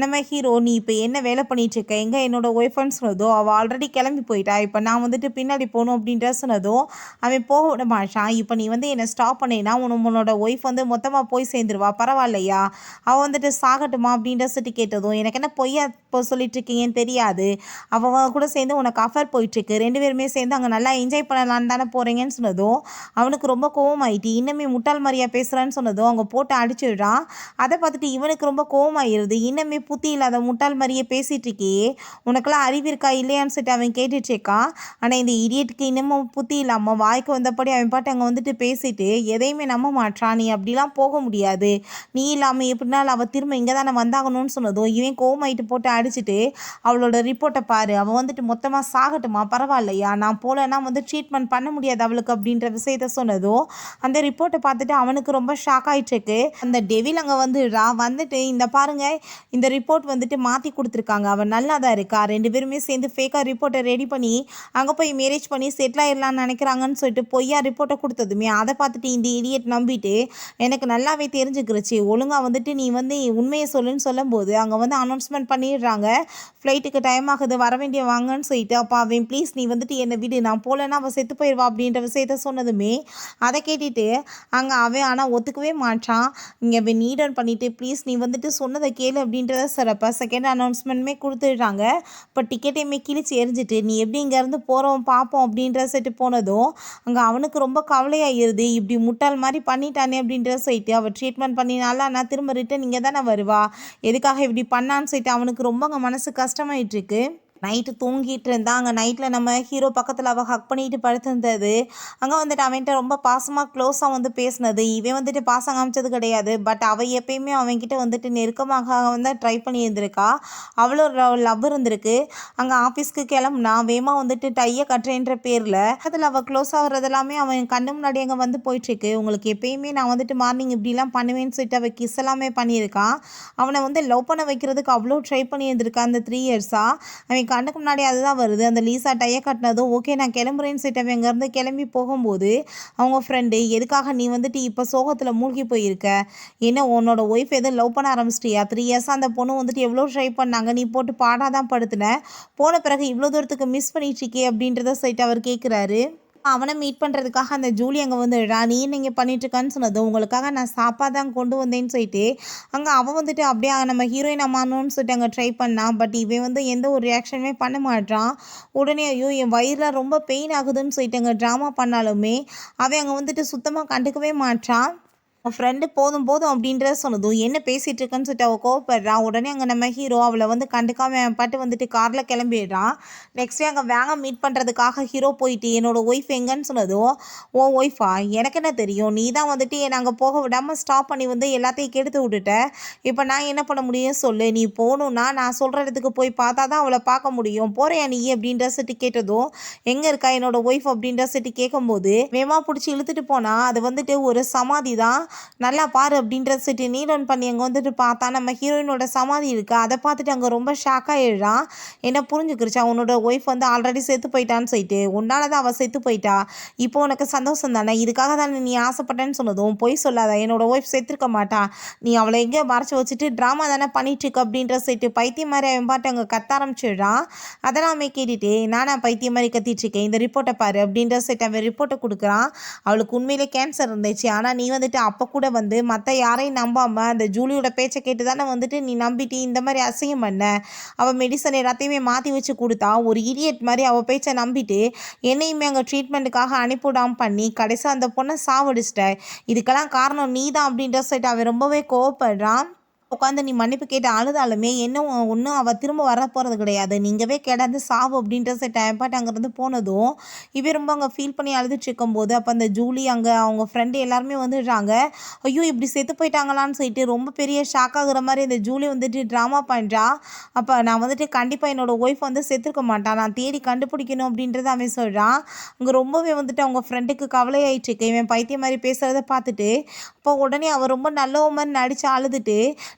நம்ம ஹீரோ நீ இப்போ என்ன வேலை பண்ணிகிட்ருக்க, எங்கே என்னோடய ஒய்ஃப்னு சொன்னதோ அவள் ஆல்ரெடி கிளம்பி போயிட்டா, இப்போ நான் வந்துட்டு பின்னாடி போகணும் அப்படின்ற சொன்னதோ அவன் போக விட மாட்டான். இப்போ நீ வந்து என்னை ஸ்டாப் பண்ணினா உன்னோட ஒய்ஃப் வந்து மொத்தமாக போய் சேர்ந்துருவா, பரவாயில்லையா, அவள் வந்துட்டு சாகட்டுமா அப்படின்ற சொல்லிட்டு கேட்டதும் எனக்கு என்ன பொய்யா இப்போ சொல்லிட்டுருக்கீங்கன்னு தெரியாது, அவள் கூட சேர்ந்து உனக்கு அஃபேர் போயிட்டுருக்கு, 2 பேருமே சேர்ந்து அங்கே நல்லா என்ஜாய் பண்ணலான்னு தானே போகிறீங்கன்னு சொன்னதும் அவனுக்கு ரொம்ப கோவமாயிட்டு இன்னுமே முட்டாள் மாதிரியா பேசுகிறான்னு சொன்னதும் அவங்க போட்டு அடிச்சிடுறான். அதை பார்த்துட்டு இவனுக்கு ரொம்ப கோவமாயிருது, இன்னமே புத்தி இல்லாத முட்டாள் மாதிரியே பேசிகிட்டு இருக்கே, உனக்கெல்லாம் அறிவு இருக்கா இல்லையான்னு சொல்லிட்டு அவன் கேட்டுட்ருக்கான். ஆனால் இந்த இடியட்டுக்கு இன்னமும் புத்தி இல்லாமல் வாய்க்கு வந்தபடி அவன் பாட்டு அங்கே வந்துட்டு பேசிட்டு எதையுமே நம்ப மாட்டான். நீ அப்படிலாம் போக முடியாது, நீ இல்லாமல் எப்படினாலும் அவள் திரும்ப இங்கே தானே வந்தாகணும்னு சொன்னதும் இவன் கோவமாயிட்டு போட்டு அடிச்சுட்டு அவளோட ரிப்போர்ட்டை பாரு, அவள் வந்துட்டு மொத்தமாக சாகட்டுமா, பரவாயில்லையா, நான் போலன்னா வந்து ட்ரீட்மெண்ட் பண்ண முடியாது அவளுக்கு அப்படின்ற விஷயத்த சொன்னதும் அந்த ரிப்போர்ட்டை பார்த்துட்டு அவனுக்கு ரொம்ப ஷாக் ஆகிட்டுருக்கு. அந்த டெவில் அங்கே வந்து வந்துட்டு இந்த பாருங்க இந்த ரிப்போர்ட் வந்துட்டு மாற்றி கொடுத்துருக்காங்க, அவன் நல்லா தான் இருக்கா, 2 பேருமே சேர்ந்து ஃபேக்காக ரிப்போர்ட்டை ரெடி பண்ணி அங்கே போய் மேரேஜ் பண்ணி செட்டில் ஆயிடலான்னு நினைக்கிறாங்கன்னு சொல்லிட்டு பொய்யா ரிப்போர்ட்டை கொடுத்ததுமே அதை பார்த்துட்டு இந்த இடியட் நம்பிட்டு எனக்கு நல்லாவே தெரிஞ்சுக்கிருச்சு, ஒழுங்காக வந்துட்டு நீ வந்து உண்மையை சொல்லுன்னு சொல்லும்போது அங்கே வந்து அனௌன்ஸ்மெண்ட் பண்ணிடுறாங்க, ஃப்ளைட்டுக்கு டைம் ஆகுது வர வேண்டிய வாங்கன்னு சொல்லிட்டு. அப்போ அவன் ப்ளீஸ் நீ வந்துட்டு என்னை விடு, நான் போகலன்னா அவள் செத்து போயிடுவா அப்படின்ற விஷயத்த சொன்னதுமே அதை கேட்டுட்டு அங்கே அவன் ஆனால் ஒத்துக்கவே மாட்டான். இங்கே அவன் நீடன் பண்ணிவிட்டு ப்ளீஸ் நீ வந்துட்டு சொன்னதை கேளு அப்படின்றத சிறப்பா செகண்ட் அனௌன்ஸ்மெண்ட்டுமே கொடுத்துடுறாங்க. இப்போ டிக்கெட்டையுமே கிழிச்சு எரிஞ்சிட்டு நீ எப்படி இங்கேருந்து போகிறோம் பார்ப்போம் அப்படின்ற செட்டு போனதும் அங்கே அவனுக்கு ரொம்ப கவலையாகிடுது, இப்படி முட்டாள் மாதிரி பண்ணிட்டானே அப்படின்ற சொல்லிட்டு அவள் ட்ரீட்மெண்ட் பண்ணினால நான் திரும்ப ரிட்டன் இங்கே தானே வருவா, எதுக்காக இப்படி பண்ணான்னு சொல்லிட்டு அவனுக்கு ரொம்ப அங்கே மனசு கஷ்டமாயிட்டுருக்கு. நைட்டு தூங்கிட்டு இருந்தா அங்கே நைட்டில் நம்ம ஹீரோ பக்கத்தில் அவள் ஹக் பண்ணிட்டு படுத்திருந்தது, அங்கே வந்துட்டு அவன்கிட்ட ரொம்ப பாசமாக க்ளோஸாக வந்து பேசினது, இவன் வந்துட்டு பாசம் காமிச்சது கிடையாது, பட் அவள் எப்பயுமே அவன்கிட்ட வந்துட்டு நெருக்கமாக வந்து ட்ரை பண்ணி இருந்திருக்கா, அவ்வளோ லவ் இருந்திருக்கு. அங்கே ஆஃபீஸ்க்கு கிளம்புனா வேமா வந்துட்டு டையை கட்டுறேன்ற பேரில் அதில் அவள் க்ளோஸ் ஆகுறது எல்லாமே அவன் கண்ணு முன்னாடி அங்கே வந்து போயிட்டுருக்கு. உங்களுக்கு எப்பயுமே நான் வந்துட்டு மார்னிங் இப்படிலாம் பண்ணுவேன்னு சொல்லிட்டு அவள் கிஸ் எல்லாமே பண்ணியிருக்கான். அவனை வந்து லவ் பண்ண வைக்கிறதுக்கு அவ்வளோ ட்ரை பண்ணி இருந்திருக்கான் அந்த 3 இயர்ஸாக. அவன் கண்ணுக்கு முன்னாடி அதுதான் வருது. அந்த லீசா டைய கட்டினதும் ஓகே நான் கிளம்புறேன்னு சொல்லிட்டு அவன் அங்கேருந்து கிளம்பி போகும்போது அவங்க ஃப்ரெண்டு எதுக்காக நீ வந்துட்டு இப்போ சோகத்தில் மூழ்கி போயிருக்க, என்ன உன்னோட ஒய்ஃப் எதுவும் லவ் பண்ண ஆரம்பிச்சிட்டியா, 3 இயர்ஸாக அந்த பொண்ணு வந்துட்டு எவ்வளோ ட்ரை பண்ணாங்க, நீ போட்டு பாடாதான் படுத்தின, போன பிறகு இவ்வளோ தூரத்துக்கு மிஸ் பண்ணிட்டு இருக்கே அப்படின்றத சொல்லிட்டு அவர் கேட்குறாரு. அவனை மீட் பண்ணுறதுக்காக அந்த ஜூலி அங்கே வந்துடுறா, நீ நீங்கள் பண்ணிட்டுருக்கான்னு சொன்னதும் உங்களுக்காக நான் சாப்பாடு தான் கொண்டு வந்தேன்னு சொல்லிட்டு அங்கே அவன் வந்துட்டு அப்படியே நம்ம ஹீரோயின் அம்மானோன்னு சொல்லிட்டு அங்கே ட்ரை பண்ணான். பட் இவன் வந்து எந்த ஒரு ரியாக்ஷனுமே பண்ண மாட்டான். உடனே ஐயோ என் வயிறில் ரொம்ப பெயின் ஆகுதுன்னு சொல்லிட்டு அங்கே ட்ராமா பண்ணாலுமே அவன் அங்கே வந்துட்டு சுத்தமாக கண்டுக்கவே மாட்டான். அவன் ஃப்ரெண்டு போதும் போதும் அப்படின்றத சொன்னதும் என்ன பேசிகிட்டு இருக்கேன்னு சொல்லிட்டு அவள் கோவப்படுறான். உடனே அங்கே நம்ம ஹீரோ அவளை வந்து கண்டுக்காம பாட்டு வந்துட்டு காரில் கிளம்பிடுறான். நெக்ஸ்ட் டே அங்கே வேங்க மீட் பண்ணுறதுக்காக ஹீரோ போயிட்டு என்னோடய ஒய்ஃப் எங்கன்னு சொன்னதும் ஓ ஒய்ஃபா எனக்கு என்ன தெரியும், நீ தான் வந்துட்டு என்னை அங்கே போக விடாமல் ஸ்டாப் பண்ணி வந்து எல்லாத்தையும் கெடுத்து விட்டுட்ட, இப்போ நான் என்ன பண்ண முடியும் சொல்லு, நீ போகணுன்னா நான் சொல்கிற இடத்துக்கு போய் பார்த்தா தான் அவளை பார்க்க முடியும், போறியா நீ அப்படின்ற சிட்டு கேட்டதும் எங்கே இருக்கா என்னோடய ஒய்ஃப் அப்படின்ற சிட்டு கேட்கும்போது வேமா பிடிச்சி இழுத்துட்டு போனால் அது வந்துட்டு ஒரு சமாதி தான், நல்லா பாரு அப்படின்ற சொல்லிட்டு நீலன் பண்ணி அங்கே வந்துட்டு பார்த்தா நம்ம ஹீரோயினோட சமாதி இருக்குது. அதை பார்த்துட்டு அங்கே ரொம்ப ஷாக்காக எழுறான். என்ன புரிஞ்சுக்கிருச்சா உன்னோட ஒய்ஃப் வந்து ஆல்ரெடி செத்து போயிட்டான்னு சொல்லிட்டு, உன்னால தான் அவள் செத்து போயிட்டா, இப்போ உனக்கு சந்தோஷம் தானே, இதுக்காக தானே நீ ஆசைப்பட்டேன்னு சொன்னதும் பொய் சொல்லாத, என்னோட ஒய்ஃப் செத்துருக்க மாட்டா, நீ அவளை எங்கேயோ மறைச்சி வச்சுட்டு ட்ராமா தானே பண்ணிட்டுருக்கு அப்படின்ற சொல்லிட்டு பைத்தியம் மாதிரி அவன் பாட்டு அங்கே கத்த ஆரம்பிச்சிடுறான். அதெல்லாமே கேட்டுட்டு நானா பைத்தியம் மாதிரி கத்திட்டுருக்கேன், இந்த ரிப்போர்ட்டை பாரு அப்படின்ற சொல்லிட்டு அவன் ரிப்போர்ட்டை கொடுக்குறான். அவளுக்கு உண்மையிலே கேன்சர் இருந்துச்சு, ஆனால் நீ வந்துட்டு அப்போ கூட வந்து மற்ற யாரையும் நம்பாமல் அந்த ஜூலியோட பேச்சை கேட்டு தானே வந்துட்டு நீ நம்பிட்டு இந்த மாதிரி அசிங்கம் பண்ண, அவள் மெடிசன் எல்லாத்தையுமே மாற்றி வச்சு கொடுத்தா, ஒரு இடியட் மாதிரி அவள் பேச்சை நம்பிட்டு என்னையுமே அங்கே ட்ரீட்மெண்ட்டுக்காக அனுப்பிவிடாமல் பண்ணி கடைசியாக அந்த பொண்ணை சாவடிச்சிட்ட, இதுக்கெல்லாம் காரணம் நீ தான் அப்படின்ற சொல்லிட்டு அவன் ரொம்பவே கோவப்படுறான். உட்காந்து நீ மன்னிப்பு கேட்டு அழுதாலுமே இன்னும் ஒன்றும் அவள் திரும்ப வர போகிறது கிடையாது, நீங்கவே கிடந்து சாவு அப்படின்ற டைம் பாட்டு அங்கேருந்து போனதும் இவன் ரொம்ப அங்கே ஃபீல் பண்ணி அழுதுட்டு இருக்கும்போது அப்போ அந்த ஜூலி அங்கே அவங்க ஃப்ரெண்டு எல்லாருமே வந்துடுறாங்க. ஐயோ இப்படி செத்து போயிட்டாங்களான்னு சொல்லிட்டு ரொம்ப பெரிய ஷாக் ஆகுற மாதிரி இந்த ஜூலி வந்துட்டு ட்ராமா பண்ணுறா. அப்போ நான் வந்துட்டு கண்டிப்பாக என்னோடய ஒய்ஃப் வந்து செத்துருக்க மாட்டான், நான் தேடி கண்டுபிடிக்கணும் அப்படின்றத அவன் சொல்கிறான். அங்கே ரொம்பவே வந்துட்டு அவங்க ஃப்ரெண்டுக்கு கவலையாயிட்டுருக்கு இவன் பைத்தியம் மாதிரி பேசுகிறத பார்த்துட்டு. அப்போ உடனே அவள் ரொம்ப நல்ல மாதிரி நடித்து அழுதுட்டு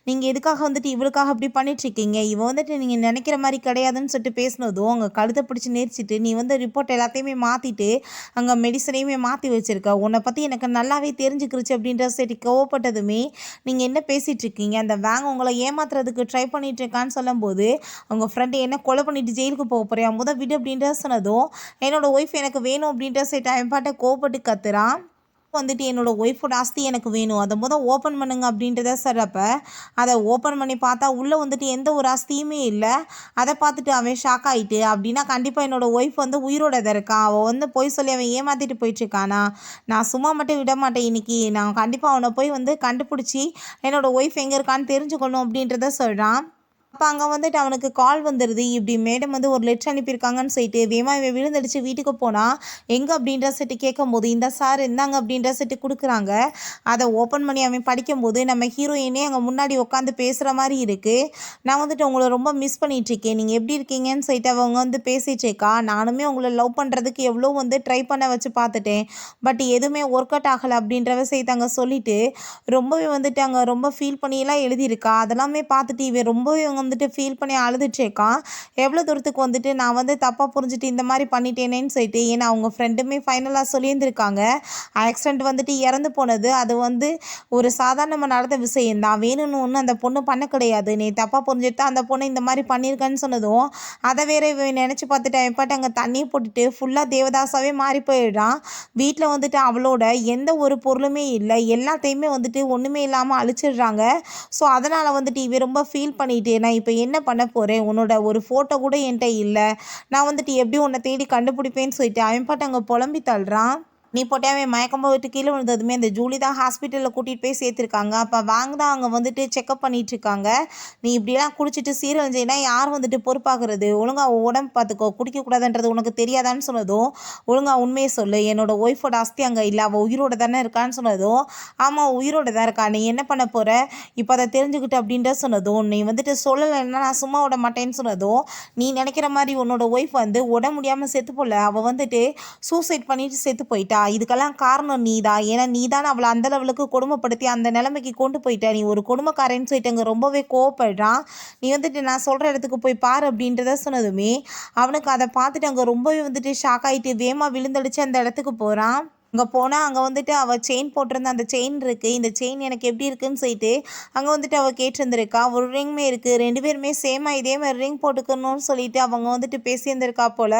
நீங்கள் எதுக்காக வந்துட்டு இவளுக்காக அப்படி பண்ணிட்டுருக்கீங்க, இவன் வந்துட்டு நீங்கள் நினைக்கிற மாதிரி கிடையாதுன்னு சொல்லிட்டு பேசினதும் அங்கே கழுத்தை பிடிச்சி நேரிச்சிட்டு நீ வந்து ரிப்போர்ட் எல்லாத்தையுமே மாற்றிட்டு அங்கே மெடிசனையுமே மாற்றி வச்சுருக்க, உன்னை பற்றி எனக்கு நல்லாவே தெரிஞ்சுக்கிருச்சு அப்படின்ற சரி கோவப்பட்டதுமே நீங்கள் என்ன பேசிகிட்டு இருக்கீங்க, அந்த வேங்க உங்களை ஏமாத்துறதுக்கு ட்ரை பண்ணிட்டு இருக்கான்னு சொல்லும்போது அவங்க ஃப்ரெண்டு என்ன கொலை பண்ணிட்டு ஜெயிலுக்கு போக போறியா விடு அப்படின்ற சொன்னதும் என்னோட ஒய்ஃப் எனக்கு வேணும் அப்படின்ற சரி டைம் பாட்டை கோவப்பட்டு கத்துறான். வந்துட்டு என்னோடய ஒய்ஃபோட ஆஸ்தி எனக்கு வேணும், அதை ஓப்பன் பண்ணுங்க அப்படின்றத சொல்கிறப்ப அதை ஓப்பன் பண்ணி பார்த்தா உள்ளே வந்துட்டு எந்த ஒரு ஆஸ்தியுமே இல்லை. அதை பார்த்துட்டு அவன் ஷாக் ஆகிட்டு அப்படின்னா கண்டிப்பாக என்னோடய ஒய்ஃப் வந்து உயிரோட தான் இருக்கான், அவள் வந்து போய் சொல்லி அவன் ஏமாற்றிட்டு போயிட்டுருக்கானா, நான் சும்மா மட்டும் விட மாட்டேன், இன்றைக்கி நான் கண்டிப்பாக அவனை போய் வந்து கண்டுபிடிச்சி என்னோடய ஒய்ஃப் எங்கே இருக்கான்னு தெரிஞ்சுக்கணும் அப்படின்றத சொல்கிறான். அப்போ அங்கே வந்துட்டு அவனுக்கு கால் வந்துடுது. இப்படி மேடம் வந்து ஒரு லெட்டர் அனுப்பியிருக்காங்கன்னு சொல்லிட்டு வேகமாக இவன் விழுந்தடிச்சு வீட்டுக்கு போனால் எங்கே அப்படின்ற செட்டு கேட்கும்போது இந்த சார் இந்தாங்க அப்படின்ற செட்டு கொடுக்குறாங்க. அதை ஓப்பன் பண்ணி அவன் படிக்கும்போது நம்ம ஹீரோயினே அங்கே முன்னாடி உட்காந்து பேசுகிற மாதிரி இருக்குது. நான் வந்துட்டு உங்களை ரொம்ப மிஸ் பண்ணிகிட்ருக்கேன், நீங்கள் எப்படி இருக்கீங்கன்னு சொல்லிட்டு அவங்க வந்து பேசிகிட்ருக்கா. நானுமே உங்களை லவ் பண்ணுறதுக்கு எவ்வளோ வந்து ட்ரை பண்ண வச்சு பார்த்துட்டேன், பட் எதுவுமே ஒர்க் அவுட் ஆகலை அப்படின்ற விஷயத்தை அங்கே சொல்லிவிட்டு ரொம்பவே வந்துட்டு அங்கே ரொம்ப ஃபீல் பண்ணியெல்லாம் எழுதியிருக்கா. அதெல்லாமே பார்த்துட்டு இவன் ரொம்பவே வந்துட்டு ஃபீல் பண்ணி அழுதுட்ருக்கான். எவ்வளோ தூரத்துக்கு வந்துட்டு நான் வந்து தப்பாக புரிஞ்சுட்டு இந்த மாதிரி பண்ணிட்டேனேன்னு சொல்லிட்டு. ஏன்னா அவங்க ஃப்ரெண்டுமே ஃபைனலாக சொல்லியிருந்திருக்காங்க, ஆக்சிடெண்ட் வந்துட்டு இறந்து போனது அது வந்து ஒரு சாதாரணமாக நடந்த விஷயந்தான், வேணும்னு ஒன்று அந்த பொண்ணு பண்ண கிடையாது, நீ தப்பாக புரிஞ்சுட்டு தான் அந்த பொண்ணு இந்த மாதிரி பண்ணியிருக்கேன்னு சொன்னதும் அதை வேற நினச்சி பார்த்துட்டு எப்பாட்டு அங்கே தண்ணியை போட்டுட்டு ஃபுல்லாக தேவதாசாவே மாறி போயிடுறான். வீட்டில் வந்துட்டு அவளோட எந்த ஒரு பொருளுமே இல்லை, எல்லாத்தையுமே வந்துட்டு ஒன்றுமே இல்லாமல் அழிச்சிடுறாங்க. ஸோ அதனால் வந்துட்டு இவன் ரொம்ப ஃபீல் பண்ணிட்டு நான் இப்போ என்ன பண்ண போகிறேன், உன்னோட ஒரு ஃபோட்டோ கூட என்கிட்ட இல்லை, நான் வந்துட்டு எப்படி உன்னை தேடி கண்டுபிடிப்பேன்னு சொல்லிட்டு அவன் பாட்டு அங்கே புலம்பி தள்ளுறான். நீ போட்டே அவன் மயக்கம் போட்டு கீழே விழுந்ததுமே அந்த ஜூலி தான் ஹாஸ்பிட்டலில் கூட்டிகிட்டு போய் சேர்த்துருக்காங்க. அப்போ வாங்க தான் அங்கே வந்துட்டு செக்கப் பண்ணிகிட்ருக்காங்க. நீ இப்படிலாம் குடிச்சிட்டு சீரழிஞ்சின்னா யார் வந்துட்டு பொறுப்பாகிறது, ஒழுங்காக உடம்பு பார்த்துக்கோ, குடிக்கக்கூடாதுன்றது உனக்கு தெரியாதான்னு சொன்னதும் ஒழுங்காக உண்மையை சொல்லு, என்னோடய ஒய்ஃபோட அஸ்தி அங்கே இல்லை, அவள் உயிரோட தானே இருக்கான்னு சொன்னதும் ஆமாம் உயிரோட தான் இருக்கா, நீ என்ன பண்ண போகிற இப்போ அதை தெரிஞ்சுக்கிட்டு அப்படின்ற சொன்னதும் நீ வந்துட்டு சொல்லலைன்னா நான் சும்மா விட மாட்டேன்னு சொன்னதும் நீ நினைக்கிற மாதிரி உன்னோட ஒய்ஃப் வந்து உடம்பு முடியாமல் செத்து போல, அவள் வந்துட்டு சூசைட் பண்ணிட்டு செத்து போயிட்டா, இதுக்கெல்லாம் காரணம் நீதான், ஏன்னா நீதான் அவளை அந்த லெவலுக்கு கொடுமைப்படுத்தி அந்த நிலைமைக்கு கொண்டு போயிட்ட, நீ ஒரு கொடுமைக்காரன்னு சொல்லிட்டு அங்கே ரொம்பவே கோவப்படுறான். நீ வந்துட்டு நான் சொல்கிற இடத்துக்கு போய் பாரு அப்படின்றத சொன்னதுமே அவனுக்கு அதை பார்த்துட்டு அங்கே ரொம்பவே வந்துட்டு ஷாக் ஆகிட்டு வேகமாக விழுந்தடிச்சு அந்த இடத்துக்கு போகிறான். அங்கே போனால் அங்கே வந்துட்டு அவள் செயின் போட்டிருந்த அந்த செயின் இருக்குது, இந்த செயின் எனக்கு எப்படி இருக்குன்னு சொல்லிட்டு அங்கே வந்துட்டு அவள் கேட்டிருந்துருக்கா. ஒரு ரிங்குமே இருக்குது, ரெண்டு பேருமே சேமாக இதே மாதிரி ரிங் போட்டுக்கணும்னு சொல்லிட்டு அவங்க வந்துட்டு பேசியிருந்திருக்கா போல்.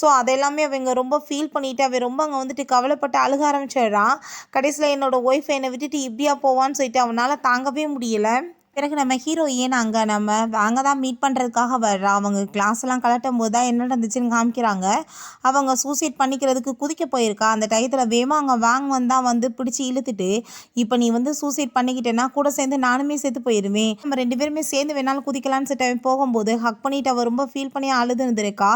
ஸோ அதெல்லாமே அவங்க ரொம்ப ஃபீல் பண்ணிவிட்டு அவள் ரொம்ப அங்கே வந்துட்டு கவலைப்பட்டு அழுக ஆரம்பிச்சிடுறான். கடைசியில் என்னோடய ஒய்ஃப் என்னை விட்டுட்டு இப்படியா போவான்னு சொல்லிட்டு அவனால் தாங்கவே முடியலை. பிறகு நம்ம ஹீரோயின் அங்கே அங்கே தான் மீட் பண்ணுறதுக்காக வர்றா. அவங்க கிளாஸ்லாம் கலட்டும் போது தான் என்ன நடந்துச்சுன்னு காமிக்கிறாங்க. அவங்க சூசைட் பண்ணிக்கிறதுக்கு குதிக்க போயிருக்கா. அந்த டயத்தில் வேகமாக அங்கே வந்தால் வந்து பிடிச்சி இழுத்துட்டு இப்போ நீ வந்து சூசைட் பண்ணிக்கிட்டேன்னா கூட சேர்ந்து நானுமே சேர்த்து போயிடுவேன், நம்ம ரெண்டு பேருமே சேர்ந்து வேணாலும் குதிக்கலான்னு சொல்லிட்டு போகும்போது ஹக் பண்ணிவிட்டு அவள் ரொம்ப ஃபீல் பண்ணி அழுது இருந்திருக்கா.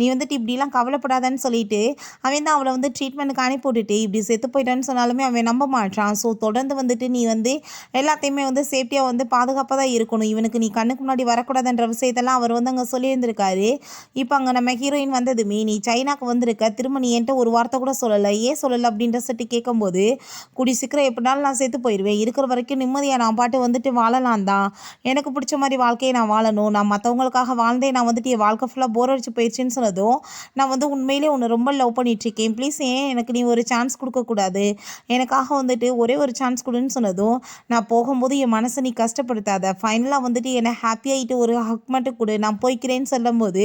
நீ வந்துட்டு இப்படிலாம் கவலைப்படாதன்னு சொல்லிட்டு அவன் தான் அவளை வந்து ட்ரீட்மெண்ட்டுக்கு அனுப்பி விட்டுட்டு இப்படி செத்து போயிட்டான்னு சொன்னாலுமே அவன் நம்ப மாட்டான். ஸோ தொடர்ந்து வந்துட்டு நீ வந்து எல்லாத்தையுமே வந்து சேஃப்டியாக வந்து பாதுகாப்பாக தான் இருக்கணும், இவனுக்கு நீ கண்ணுக்கு முன்னாடி வரக்கூடாதுன்ற விஷயத்தெல்லாம் அவர் வந்து அங்கே சொல்லியிருந்திருக்காரு. இப்போ அங்கே நம்ம ஹீரோயின் வந்ததுமே நீ சைனாக்கு வந்திருக்க, திரும்ப நீ என்கிட்ட ஒரு வார்த்தை கூட சொல்லலை, ஏன் சொல்லலை அப்படின்ற சட்டி கேட்கும்போது கூடி சீக்கிரம் எப்படினாலும் நான் சேர்த்து போயிடுவேன், இருக்கிற வரைக்கும் நிம்மதியாக நான் பாட்டு வந்துட்டு வாழலாம் தான், எனக்கு பிடிச்ச மாதிரி வாழ்க்கையை நான் வாழணும், நான் மற்றவங்களுக்காக வாழ்ந்தே நான் வந்துட்டு என் வாழ்க்கை ஃபுல்லாக போர் அடிச்சு போயிடுச்சுன்னு சொன்னதும் நான் வந்து உண்மையிலே உன்னை ரொம்ப லவ் பண்ணிகிட்ருக்கேன், ப்ளீஸ் ஏன் எனக்கு நீ ஒரு சான்ஸ் கொடுக்கக்கூடாது, எனக்காக வந்துட்டு ஒரே ஒரு சான்ஸ் கொடுன்னு சொன்னதும் நான் போகும்போது என் மனசை நீ கஷ்டப்படுத்தாத, ஃபைனலாக வந்துட்டு என்னை ஹாப்பியாகிட்டு ஒரு ஹக் மட்டும் கொடு, நான் போய்க்கிறேன்னு சொல்லும்போது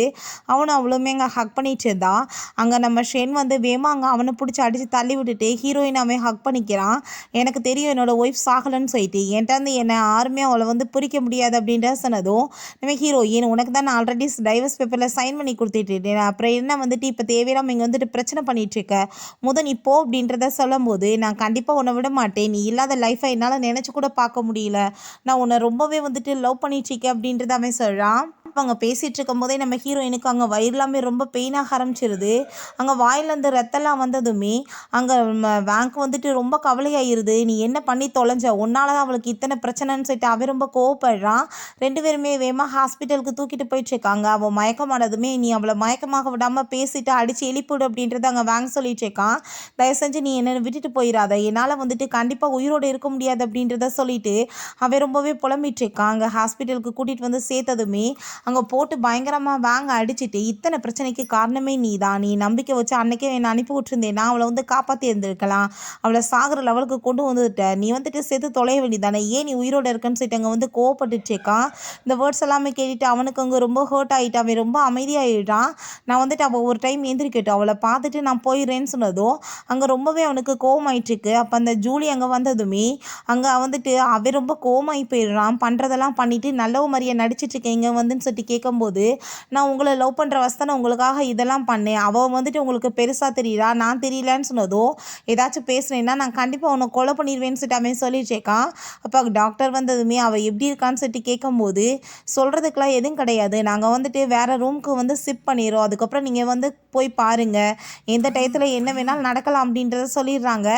அவனை அவ்வளோமே அங்கே ஹக் பண்ணிட்டு இருந்தான். அங்கே நம்ம ஷென் வந்து வேகமாக அங்கே அவனை பிடிச்சி அடித்து தள்ளி விட்டுட்டு ஹீரோயின் அவன் ஹக் பண்ணிக்கிறான். எனக்கு தெரியும் என்னோடய ஒய்ஃப் சாகலன்னு சொல்லிட்டு, என்கிட்ட வந்து என்னை யாருமே அவளை வந்து பிரிக்க முடியாது அப்படின்ற சொன்னதும் நம்ம ஹீரோயின் உனக்கு தான் நான் ஆல்ரெடி டைவர்ஸ் பேப்பரில் சைன் பண்ணி கொடுத்துட்டு அப்புறம் என்ன வந்துட்டு இப்போ தேவையில்லாமல் இங்கே வந்துட்டு பிரச்சனை பண்ணிகிட்ருக்க, நீ போ அப்படின்றத சொல்லும் போது நான் கண்டிப்பாக உன்னை விட மாட்டேன், நீ இல்லாத லைஃப்பை என்னால் நினச்சி கூட பார்க்க முடியல, நான் உன்னை ரொம்பவே வந்துட்டு லவ் பண்ணிகிட்ருக்கேன் அப்படின்றத அவன் சொல்கிறான். அவங்க பேசிகிட்டு இருக்கும் போதே நம்ம ஹீரோயினுக்கு அங்கே வயிறுலாமே ரொம்ப பெயினாக ஆரம்பிச்சிருது. அங்கே வாயிலேருந்து ரத்தம்லாம் வந்ததுமே அங்கே பேங்க் வந்துட்டு ரொம்ப கவலையாயிருது, நீ என்ன பண்ணி தொலைஞ்ச, உன்னால தான் அவளுக்கு இத்தனை பிரச்சனைன்னு சொல்லிட்டு அவன் ரொம்ப கோவப்படுறான். ரெண்டு பேருமே வேகமாக ஹாஸ்பிட்டலுக்கு தூக்கிட்டு போயிட்டுருக்காங்க. அவள் மயக்கமானதுமே நீ அவளை மயக்கமாக விடாமல் பேசிட்டு அடித்து எழுப்பிவிடு அப்படின்றத அங்கே பேங்க் சொல்லிட்டு இருக்கான். தயவு செஞ்சு நீ என்னை விட்டுட்டு போயிடாத, என்னால் வந்துட்டு கண்டிப்பாக உயிரோடு இருக்க முடியாது அப்படின்றத சொல்லிட்டு அவன் ரொம்பவே புலம்பிட்டு இருக்கான். அங்கே ஹாஸ்பிட்டலுக்கு கூட்டிகிட்டு வந்து சேர்த்ததுமே அங்கே போட்டு பயங்கரமாக அடிச்சுட்டு இத்தனை பிரச்சனைக்கு காரணமே நீ தான், நீ நம்பிக்கை வச்சு அன்றைக்கே என்னை அனுப்பி விட்டுருந்தேன்னா அவளை வந்து காப்பாற்றி இருந்திருக்கலாம், அவளை சாகிற லெவலுக்கு கொண்டு வந்துட்ட, நீ வந்துட்டு சேர்த்து தொலைய வேண்டியதானே, ஏன் நீ உயிரோடு இருக்கன்னு சொல்லிட்டு அங்கே வந்து கோவப்பட்டுருக்கான். இந்த வேர்ட்ஸ் எல்லாமே கேட்டுட்டு அவனுக்கு அங்கே ரொம்ப ஹர்ட் ஆகிட்டு அவன் ரொம்ப அமைதியாகிட்டான். நான் வந்துட்டு அவள் ஒரு டைம் எந்திரிக்கட்டும், அவளை பார்த்துட்டு நான் போயிடுறேன்னு சொன்னதும் அங்கே ரொம்பவே அவனுக்கு கோவமாயிட்டுருக்கு. அப்போ அந்த ஜூலி அங்கே வந்ததுமே அங்கே வந்துட்டு அவன் ரொம்ப கோவமாகி போயிடுறான், பண்ணுறதெல்லாம் பண்ணிவிட்டு நல்ல மாதிரியை நடிச்சிட்ருக்கேன் இங்கே வந்துன்னு சொல்லிட்டு கேட்கும்போது, நான் உங்களை லவ் பண்ணுற வசதானே உங்களுக்காக இதெல்லாம் பண்ணேன். அவள் வந்துட்டு உங்களுக்கு பெருசாக தெரியுறா, நான் தெரியலன்னு சொன்னதும், ஏதாச்சும் பேசுனேன்னா நான் கண்டிப்பாக உன்னை கொலை பண்ணிடுவேன்னு சொல்லிட்டு அவன் சொல்லிட்டுருக்கான். அப்போ டாக்டர் வந்ததுமே அவள் எப்படி இருக்கான்னு சொல்லிட்டு கேட்கும்போது, சொல்கிறதுக்கெலாம் எதுவும் கிடையாது. நாங்கள் வந்துட்டு வேறு ரூமுக்கு வந்து ஷிஃப்ட் பண்ணிடுறோம். அதுக்கப்புறம் நீங்கள் வந்து போய் பாருங்கள். எந்த டயத்தில் என்ன வேணாலும் நடக்கலாம் அப்படின்றத சொல்லிடுறாங்க.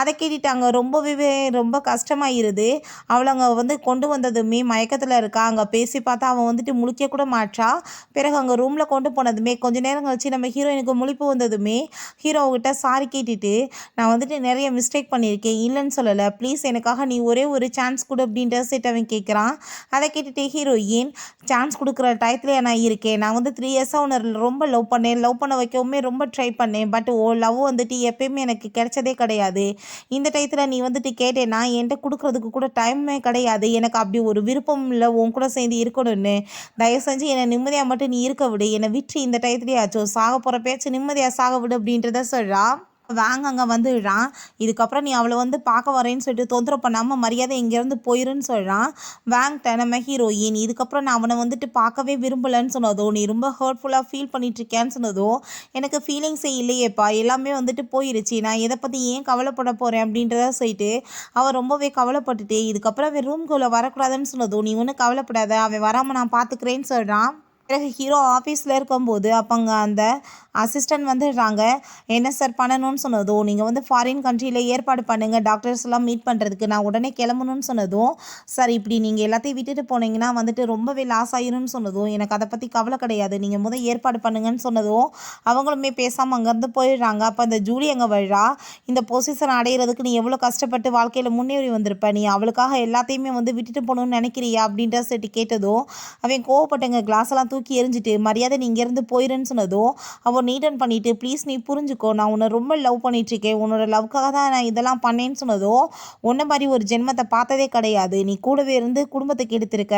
அதை கேட்டுட்டாங்க ரொம்பவே ரொம்ப கஷ்டமாயிருது. அவளை அங்கே வந்து கொண்டு வந்ததுமே மயக்கத்தில் இருக்கா. அங்கே பேசி பார்த்தா அவன் வந்துட்டு முழிக்க கூட மாட்டா. பிறகு அங்கே ரூமில் கொண்டு போனதுமே கொஞ்ச நேரம் கழிச்சு நம்ம ஹீரோயினுக்கு முழிப்பு வந்ததுமே ஹீரோவுக்கிட்ட சாரி கேட்டுட்டு, நான் வந்துட்டு நிறைய மிஸ்டேக் பண்ணியிருக்கேன், இல்லைன்னு சொல்லலை, ப்ளீஸ் எனக்காக நீ ஒரே ஒரு சான்ஸ் கொடு அப்படின்ற செட் அவன் கேட்குறான். அதை கேட்டுட்டு ஹீரோயின், சான்ஸ் கொடுக்குற டயத்துலேயே நான் இருக்கேன். நான் வந்து 3 இயர்ஸாக உன்னை ரொம்ப லவ் பண்ணேன். லவ் பண்ண வைக்கவுமே ரொம்ப ட்ரை பண்ணேன். பட் லவ் வந்துட்டு எப்பயுமே எனக்கு கிடைச்சதே கிடையாது. இந்த டயத்தில் நீ வந்துட்டு கேட்டேன்னா என்கிட்ட கொடுக்குறதுக்கு கூட டைமே கிடையாது. எனக்கு அப்படி ஒரு விருப்பம் இல்லை உன் கூட சேர்ந்து இருக்கணும்னு. தயவு செஞ்சு என்னை நிம்மதியாக மட்டும் நீ இருக்க விடு. என்னை விட்டு இந்த டயத்துலேயே ஆச்சோ சாக போகிற பேச்சு நிம்மதியாக சாக விடு அப்படின்றத சொல்கிறா. வாங்க அங்கே வந்துடுறான். இதுக்கப்புறம் நீ அவளை வந்து பார்க்க வரேன்னு சொல்லிட்டு தொந்தரவு பண்ணாமல் மரியாதை இங்கேருந்து போயிருன்னு சொல்கிறான். வாங்கிட்ட நம்ம ஹீரோயின், இதுக்கப்புறம் நான் அவனை வந்துட்டு பார்க்கவே விரும்பலைன்னு சொன்னதோ, நீ ரொம்ப ஹர்ட்ஃபுல்லாக ஃபீல் பண்ணிட்டுருக்கேன்னு சொன்னதோ, எனக்கு ஃபீலிங்ஸே இல்லையேப்பா, எல்லாமே வந்துட்டு போயிடுச்சு, நான் எதை பற்றி ஏன் கவலைப்பட போகிறேன் அப்படின்றத சொல்லிட்டு அவன் ரொம்பவே கவலைப்பட்டுட்டு, இதுக்கப்புறம் அவன் ரூம்குள்ளே வரக்கூடாதுன்னு சொன்னதோ, நீ ஒன்றும் கவலைப்படாத, அவன் வராமல் நான் பார்த்துக்கிறேன்னு சொல்கிறான். பிறகு ஹீரோ ஆஃபீஸில் இருக்கும்போது அப்போங்க அந்த அசிஸ்டன்ட் வந்துடுறாங்க. என்ன சார் பண்ணணும்னு சொன்னதும், நீங்கள் வந்து ஃபாரின் கண்ட்ரியில் ஏற்பாடு பண்ணுங்கள் டாக்டர்ஸ் எல்லாம் மீட் பண்ணுறதுக்கு, நான் உடனே கிளம்பணும்னு சொன்னதும், சார் இப்படி நீங்கள் எல்லாத்தையும் விட்டுட்டு போனீங்கன்னா வந்துட்டு ரொம்பவே லாஸ் ஆயிரும்னு சொன்னதும், எனக்கு அதை பற்றி கவலை கிடையாது, நீங்கள் முதல் ஏற்பாடு பண்ணுங்கன்னு சொன்னதும் அவங்களுமே பேசாமல் அங்கேருந்து போயிடுறாங்க. அப்போ அந்த ஜூலி அங்கே வழா, இந்த பொசிஷன் அடையிறதுக்கு நீ எவ்வளோ கஷ்டப்பட்டு வாழ்க்கையில் முன்னேறி வந்திருப்ப, நீ அவளுக்காக எல்லாத்தையுமே வந்து விட்டுட்டு போகணும்னு நினைக்கிறியா அப்படின்ற சொல்லிட்டு கேட்டதும் அவன் கோவப்பட்டங்க கிளாஸ் எல்லாம் தூக்கி எறிஞ்சிட்டு மரியாதை நீ இங்கேருந்து போயிருன்னு சொன்னதும் அவன் நீடன் பண்ணிவிட்டு, ப்ளீஸ் நீ புரிஞ்சுக்கோ, நான் உன்னை ரொம்ப லவ் பண்ணிகிட்ருக்கேன், உன்னோட லவ்க்காக தான் நான் இதெல்லாம் பண்ணேன்னு சொன்னதோ, உன்னை மாதிரி ஒரு ஜென்மத்தை பார்த்ததே கிடையாது, நீ கூடவே இருந்து குடும்பத்துக்கு எடுத்திருக்க,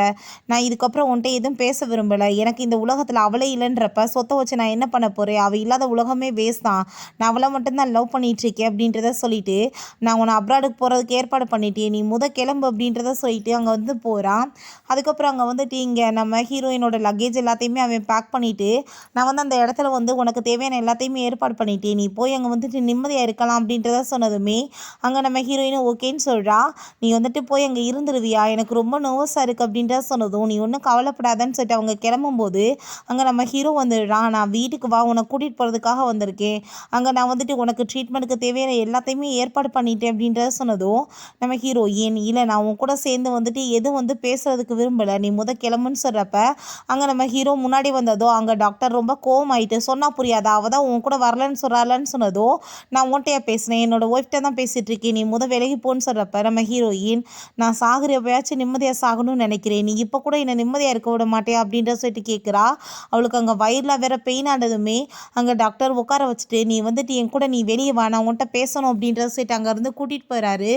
நான் இதுக்கப்புறம் உன்ட்ட எதுவும் பேச விரும்பலை, எனக்கு இந்த உலகத்தில் அவளே இல்லைன்றப்ப சொத்தை வச்சு நான் என்ன பண்ண போகிறேன், அவள் இல்லாத உலகமே வேஸ்ட் தான், நான் அவளை மட்டும்தான் லவ் பண்ணிகிட்ருக்கேன் அப்படின்றத சொல்லிவிட்டு, நான் உன்னை அப்ராடுக்கு போகிறதுக்கு ஏற்பாடு பண்ணிட்டேன், நீ கிளம்பு அப்படின்றத சொல்லிட்டு அங்கே வந்து போகிறான். அதுக்கப்புறம் அங்கே வந்துட்டு இங்கே நம்ம ஹீரோயினோட லக்கேஜ் எல்லாத்தையுமே அவன் பேக் பண்ணிவிட்டு, நான் வந்து அந்த இடத்துல வந்து உனக்கு தேவையான எல்லாத்தையுமே ஏற்பாடு பண்ணிட்டேன், நீ போய் அங்கே வந்துட்டு நிம்மதியாக இருக்கலாம் அப்படின்றத சொன்னதுமே அங்கே நம்ம ஹீரோயினும் ஓகேன்னு சொல்கிறா. நீ வந்துட்டு போய் அங்கே இருந்துருவியா, எனக்கு ரொம்ப நர்வஸாக இருக்குது அப்படின்றத சொன்னதும், நீ ஒன்றும் கவலைப்படாதன்னு சொல்லிட்டு அவங்க கிளம்பும்போது அங்கே நம்ம ஹீரோ வந்துடுறான். நான் வீட்டுக்கு வா, உன்னை கூட்டிகிட்டு போகிறதுக்காக வந்திருக்கேன், அங்கே நான் வந்துட்டு உனக்கு ட்ரீட்மெண்ட்டுக்கு தேவையான எல்லாத்தையுமே ஏற்பாடு பண்ணிட்டேன் அப்படின்றத சொன்னதும் நம்ம ஹீரோயின், இல்லை நான் உன் கூட சேர்ந்து வந்துட்டு எதுவும் வந்து பேசுறதுக்கு விரும்பலை, நீ கிளம்புன்னு சொல்கிறப்ப அங்கே நம்ம ஹீரோ முன்னாடி வந்ததோ அங்கே டாக்டர் ரொம்ப கோவமாயிட்டு, சொன்னால் புரியாதா, அவள் தான் உன் கூட வரலன்னு சொல்கிறாளன்னு சொன்னதோ, நான் உன்ட்டையா பேசினேன், என்னோடய ஒய்ஃப்ட்ட தான் பேசிகிட்டு இருக்கேன், நீ விலகி போன்னு சொல்கிறப்ப நம்ம ஹீரோயின், நான் சாகுறப்பயாச்சும் நிம்மதியாக சாகணும்னு நினைக்கிறேன், நீ இப்போ கூட என்னை நிம்மதியாக இருக்க விட மாட்டியா அப்படின்ற சொல்லிட்டு கேட்குறா. அவளுக்கு அங்கே வயிறில் வேற பெயின் ஆனதுமே அங்கே டாக்டர் உட்கார வச்சுட்டு, நீ வந்துட்டு என் கூட நீ வெளியே வா, நான் உன்ட்ட பேசணும் அப்படின்றத சொல்லிட்டு அங்கேருந்து கூட்டிகிட்டு போயிறாரு.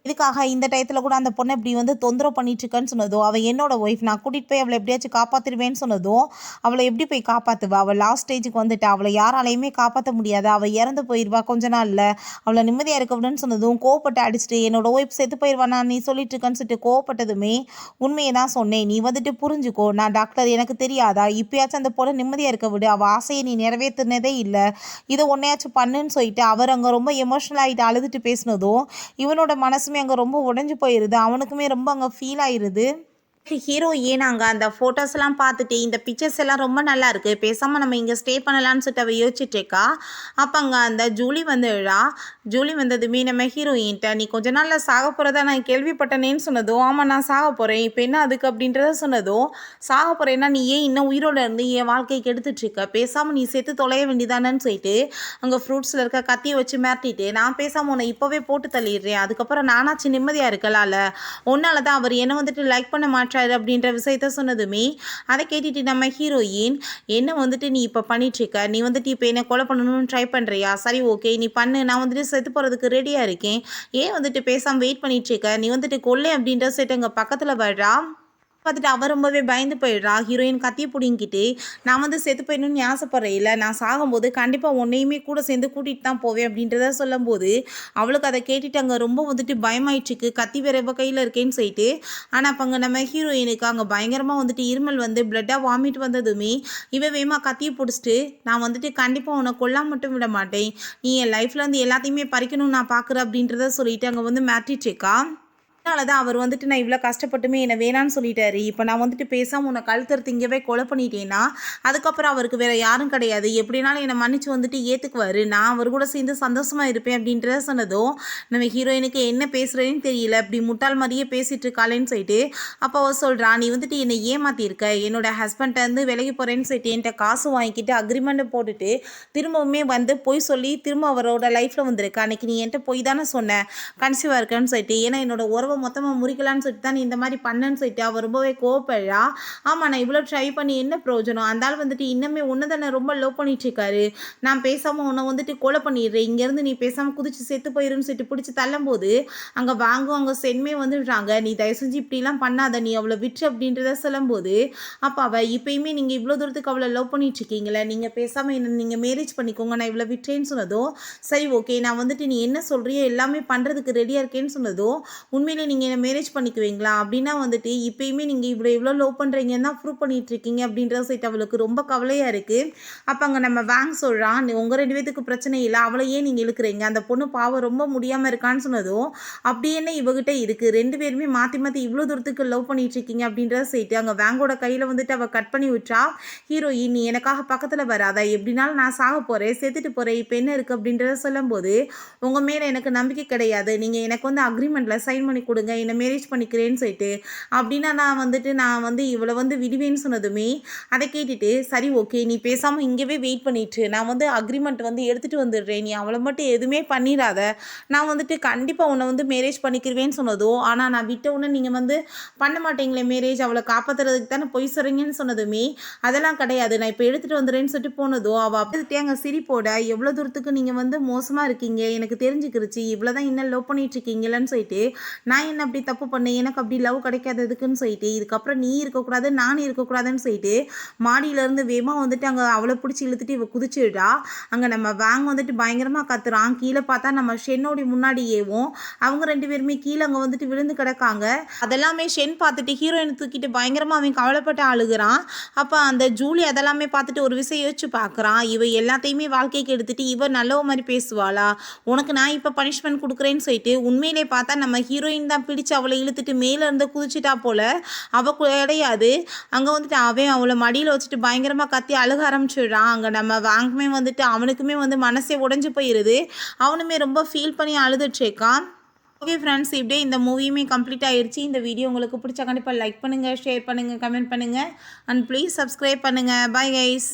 இதுக்காக இந்த டயத்தில் கூட அந்த பொண்ணை இப்படி வந்து தொந்தரவு பண்ணிட்டுருக்கேன்னு சொன்னதோ, அவள் என்னோட ஒய்ஃப், நான் கூட்டிகிட்டு போய் அவளை எப்படியாச்சும் காப்பாற்றிடுவேன்னு சொன்னதும், அவளை எப்படி போய் காப்பாற்றுவா, அவள் லாஸ்ட் ஸ்டேஜுக்கு வந்துட்டு அவளை யாராலையுமே காப்பாற்ற முடியாது, அவள் இறந்து போயிடுவா கொஞ்ச நாளில், அவளை நிம்மதியாக இருக்க விடுன்னு சொன்னதும் கோவப்பட்டு அடிச்சுட்டு, என்னோட ஒய்ஃப் செத்து போயிடுவானா நீ சொல்லிட்டு இருக்கேன்னு சொல்லிட்டு கோவப்பட்டதுமே, உண்மையை தான் சொன்னேன், நீ வந்துட்டு புரிஞ்சுக்கோ, நான் டாக்டர், எனக்கு தெரியாதா, இப்போயாச்சும் அந்த பொண்ணை நிம்மதியாக இருக்க விடு, அவள் ஆசையை நீ நிறைவேற்றினதே இல்லை, இதை ஒன்றையாச்சும் பண்ணுன்னு சொல்லிட்டு அவர் அங்கே ரொம்ப எமோஷ்னல் ஆகிட்டு அழுதுட்டு பேசினதும் இவனோட மனசு அங்கே ரொம்ப உடஞ்சி போயிடுது. அவனுக்குமே ரொம்ப அங்கே ஃபீல் ஆயிடுது. ஹீரோயின் அங்கே அந்த ஃபோட்டோஸ்லாம் பார்த்துட்டு இந்த பிக்சர்ஸ் எல்லாம் ரொம்ப நல்லா இருக்குது, பேசாமல் நம்ம இங்கே ஸ்டே பண்ணலான்னு சொல்லிட்டு அவள் யோசிச்சுட்ருக்கா. அப்போ அங்கே அந்த ஜூலி வந்துடுறா. ஜூலி வந்ததுமே நம்ம ஹீரோயின்ட்ட, நீ கொஞ்ச நாளில் சாக போகிறதா நான் கேள்விப்பட்டனேன்னு சொன்னதும், ஆமாம் நான் சாக போகிறேன், இப்போ என்ன அதுக்கு அப்படின்றத சொன்னதும், சாக போகிறேன்னா நீ ஏன் இன்னும் உயிரோடு இருந்து என் வாழ்க்கைக்கு எடுத்துட்ருக்க, பேசாமல் நீ சேர்த்து தொலைய வேண்டியதானன்னு சொல்லிட்டு அங்கே ஃப்ரூட்ஸில் இருக்க கத்தியை வச்சு மிரட்டிட்டு, நான் பேசாமல் உன்னை இப்போவே போட்டு தள்ளிடுறேன், அதுக்கப்புறம் நானாச்சு நிம்மதியாக இருக்கலாம்ல, உன்னால தான் அவர் என்னை வந்துட்டு லைக் பண்ண மாட்டாரு அப்படின்ற விஷயத்த சொன்னதுமே அதை கேட்டுட்டு நம்ம ஹீரோயின், என்ன வந்துட்டு நீ இப்போ பண்ணிட்டுருக்க, நீ வந்துட்டு இப்போ என்ன கொலை பண்ணணும்னு ட்ரை பண்ணுறியா, சரி ஓகே நீ பண்ணு, நான் வந்துட்டு செத்து போகிறதுக்கு ரெடியாக இருக்கேன், ஏன் வந்துட்டு பேசாமல் வெயிட் பண்ணிட்டுருக்க, நீ வந்துட்டு கொல்லை அப்படின்ற செட்டு அங்கே பக்கத்தில் வர்றா. பார்த்துட்டு அவ ரொம்பவே பயந்து போயிடுறா. ஹீரோயின் கத்திய புடுங்கிட்டு, "நான் வந்து செத்து போயிடணும்னு நீ ஆசைப்படுறே இல்ல, நான் சாகும்போது கண்டிப்பா உன்னையுமே கூட சேர்ந்து கூட்டிட்டு தான் போவேன்" அப்படின்றத சொல்லும்போது, அவளுக்கு அத கேட்டுட்டு அங்க ரொம்ப வந்துட்டு பயமாயிடுச்சுக்கு. கத்தி வேற இவ கையில இருக்கேன்னு சொல்லிட்டு. ஆனா அப்ப அங்க நம்ம ஹீரோயினுக்கு அங்க பயங்கரமா வந்துட்டு இருமல் வந்து பிளட்டா வாமிட் வந்ததுமே, இவ வேகமா கத்திய புடிச்சுட்டு, "நான் வந்துட்டு கண்டிப்பா உன்ன கொல்லாம மட்டும் விட மாட்டேன். நீ என் லைஃப்ல இருந்து எல்லாத்தையுமே பறிக்கணும்னு நான் பார்க்குறேன்" அப்படின்றத சொல்லிட்டு அங்க வந்து மிரட்டிட்டு இருக்கா. அதனால தான் அவர் வந்துட்டு நான் இவ்வளோ கஷ்டப்பட்டுமே என்ன வேணான்னு சொல்லிட்டாரு. இப்போ நான் வந்துட்டு பேசாம உன்ன கழுத்தறுத்து இங்கவே கொலை பண்ணிட்டேன்னா, அதுக்கப்புறம் அவருக்கு வேற யாரும் கிடையாது. எப்படினாலும் என்ன மன்னிச்சு வந்துட்டு ஏத்துக்குவாரு. நான் அவர் கூட சேர்ந்து சந்தோஷமா இருப்பேன் அப்படின்றத சொன்னதும், நம்ம ஹீரோயினுக்கு என்ன பேசுறேன்னு தெரியல. இப்படி முட்டாள் மாரியே பேசிட்டு இருக்காளேன்னு சொல்லிட்டு, அப்போ அவ சொல்றா, "நீ வந்துட்டு என்னை ஏமாத்தியிருக்க. என்னோட ஹஸ்பண்ட்ட இருந்து விலகி போறேன்னு சொல்லிட்டு என்ட்ட காசு வாங்கிக்கிட்டு அக்ரிமெண்ட் போட்டுட்டு, திரும்பவுமே வந்து பொய் சொல்லி திரும்ப அவரோட லைஃப்ல வந்திருக்க. அன்னைக்கு நீ என்ட்ட பொய் தானே சொன்ன கன்சீவா இருக்கேன்னு சொல்லிட்டு. ஏன்னா என்னோட உறவ மொத்தமாக முறிக்கலான்னு சொல்லிட்டு தான் நீ இந்த மாதிரி பண்ணேன்னு சொல்லிட்டு அவள் ரொம்பவே கோவப்படுறா. ஆமாம், நான் இவ்வளோ ட்ரை பண்ணி என்ன பிரயோஜனம்? அந்த ஆள் வந்துட்டு இன்னுமே உன்னை தானே ரொம்ப லவ் பண்ணிட்டு இருக்காரு. நான் பேசாமல் உன்னை வந்துட்டு கொலை பண்ணிடுறேன். இங்கேருந்து நீ பேசாமல் குதிச்சு செத்து போயிருன்னு சொல்லிட்டு பிடிச்சி தள்ளும்போது அங்கே வாங்குவாங்க சென்மே வந்துடுறாங்க. நீ தயவு செஞ்சு இப்படிலாம் பண்ணாத, நீ அவளை விட்டு அப்படின்றத சொல்லும்போது, அப்போ அவள் இப்பயுமே நீங்கள் இவ்வளோ தூரத்துக்கு அவளை லவ் பண்ணிட்டு இருக்கீங்களே, நீங்கள் பேசாமல் என்ன நீங்கள் மேரேஜ் பண்ணிக்கோங்க, நான் இவ்வளோ விட்டுறேன்னு சொன்னதும், சரி ஓகே நான் வந்துட்டு நீ என்ன சொல்கிறியோ எல்லாமே பண்ணுறதுக்கு ரெடியாக இருக்கேன்னு சொன்னதும், உண்மையிலே நீங்கள் என்ன மேரேஜ் பண்ணிக்குவீங்களா அப்படின்னா வந்துட்டு இப்பயுமே நீங்கள் இவ்வளோ லவ் பண்ணுறீங்கன்னு தான் ப்ரூவ் பண்ணிட்டு இருக்கீங்க அப்படின்றத சைட் அவளுக்கு ரொம்ப கவலையாக இருக்குது. அப்போ அங்கே நம்ம வேங் சொல்கிறான், உங்கள் 2 பேத்துக்கு பிரச்சனை இல்லை, அவளை ஏன் நீங்கள் இழுக்கிறீங்க, அந்த பொண்ணு பாவம் ரொம்ப முடியாமல் இருக்கான்னு சொன்னதும், அப்படி என்ன இவகிட்ட இருக்குது, 2 பேருமே மாற்றி மாற்றி இவ்வளோ தூரத்துக்கு லவ் பண்ணிட்டு இருக்கீங்க அப்படின்றத சைட்டு அங்கே வேங்கோட கையில் வந்துட்டு அவள் கட் பண்ணி விட்டா. ஹீரோயின், நீ எனக்காக பக்கத்தில் வராத, எப்படினாலும் நான் சாக போகிறேன், செத்துட்டு போகிறேன், இப்போ என்ன இருக்குது அப்படின்றத சொல்லும்போது, உங்கள் மேலே எனக்கு நம்பிக்கை கிடையாது, நீங்கள் எனக்கு வந்து அக்ரிமெண்ட்டில் சைன் பண்ணி கொடுங்க, என்னை மேரேஜ் பண்ணிக்கிறேன்னு சொல்லிட்டு. அப்படின்னா நான் வந்து இவளை வந்து விடுவேன்னு சொன்னதுமே அதை கேட்டுட்டு, சரி ஓகே நீ பேசாமல் இங்கேவே வெயிட் பண்ணிட்டு, நான் வந்து அக்ரிமெண்ட் வந்து எடுத்துகிட்டு வந்துடுறேன், நீ அவளை மட்டும் எதுவுமே பண்ணிடாத, நான் வந்துட்டு கண்டிப்பாக உன்னை வந்து மேரேஜ் பண்ணிக்கிறவேன்னு சொன்னதோ, ஆனால் நான் விட்ட உடனே நீங்கள் வந்து பண்ண மாட்டீங்களே மேரேஜ், அவளை காப்பாற்றுறதுக்கு தானே பொய் சொல்கிறீங்கன்னு சொன்னதுமே, அதெல்லாம் கிடையாது நான் இப்போ எடுத்துகிட்டு வந்துடுறேன்னு சொல்லிட்டு போனதோ, அவள் அப்படியே அங்கே சிரிப்போட, எவ்வளோ தூரத்துக்கு நீங்கள் வந்து மோசமாக இருக்கீங்க எனக்கு தெரிஞ்சுக்கிருச்சு, இவ்வளோ தான் இன்னும் லவ் பண்ணிட்டு இருக்கீங்களன்னு சொல்லிட்டு, நான் என்ன அப்படி தப்பு பண்ணேன், எனக்கு அப்படி லவ் கிடைக்காததுக்குன்னு சொல்லிட்டு, இதுக்கப்புறம் நீ இருக்கக்கூடாது நானும் இருக்கக்கூடாதுன்னு சொல்லிட்டு மாடியிலேருந்து வேகமாக வந்துட்டு அங்கே அவளை பிடிச்சி இழுத்துட்டு இவ குதிச்சுடுறா. அங்கே நம்ம வேங் வந்துட்டு பயங்கரமாக கத்துறான். கீழே பார்த்தா நம்ம ஷென்னோடி முன்னாடியேவும் அவங்க 2 பேருமே கீழே அங்கே வந்துட்டு விழுந்து கிடக்காங்க. அதெல்லாமே ஷென் பார்த்துட்டு ஹீரோயினை தூக்கிட்டு பயங்கரமாக அவன் கவலைப்பட்டு அழுகுறான். அப்போ அந்த ஜூலி அதெல்லாமே பார்த்துட்டு ஒரு விஷயம் யோசிச்சு பார்க்குறான், இவ எல்லாத்தையுமே வாழ்க்கைக்கு எடுத்துட்டு இவ நல்லவ மாதிரி பேசுவாளா, உனக்கு நான் இப்போ பனிஷ்மெண்ட் கொடுக்குறேன்னு சொல்லிட்டு உண்மையிலே பார்த்தா நம்ம ஹீரோயின் தான் பிடிச்சு அவளை இழுத்துட்டு மேலே இருந்து குதிச்சிட்டா போல. அவள் கிடையாது. அங்கே வந்துட்டு அவன் அவளை மடியில் வச்சுட்டு பயங்கரமாக கத்தி அழுக ஆரம்பிச்சிடுறான். அங்கே நம்ம வாங்குமே வந்துட்டு அவனுக்குமே வந்து மனசே உடஞ்சி போயிடுது. அவனுமே ரொம்ப ஃபீல் பண்ணி அழுதுட்ருக்கான். ஓகே ஃப்ரெண்ட்ஸ், இப்படியே இந்த மூவியுமே கம்ப்ளீட் ஆயிடுச்சு. இந்த வீடியோ உங்களுக்கு பிடிச்சா கண்டிப்பாக லைக் பண்ணுங்கள், ஷேர் பண்ணுங்கள், கமெண்ட் பண்ணுங்கள் அண்ட் ப்ளீஸ் சப்ஸ்கிரைப் பண்ணுங்கள். Bye guys.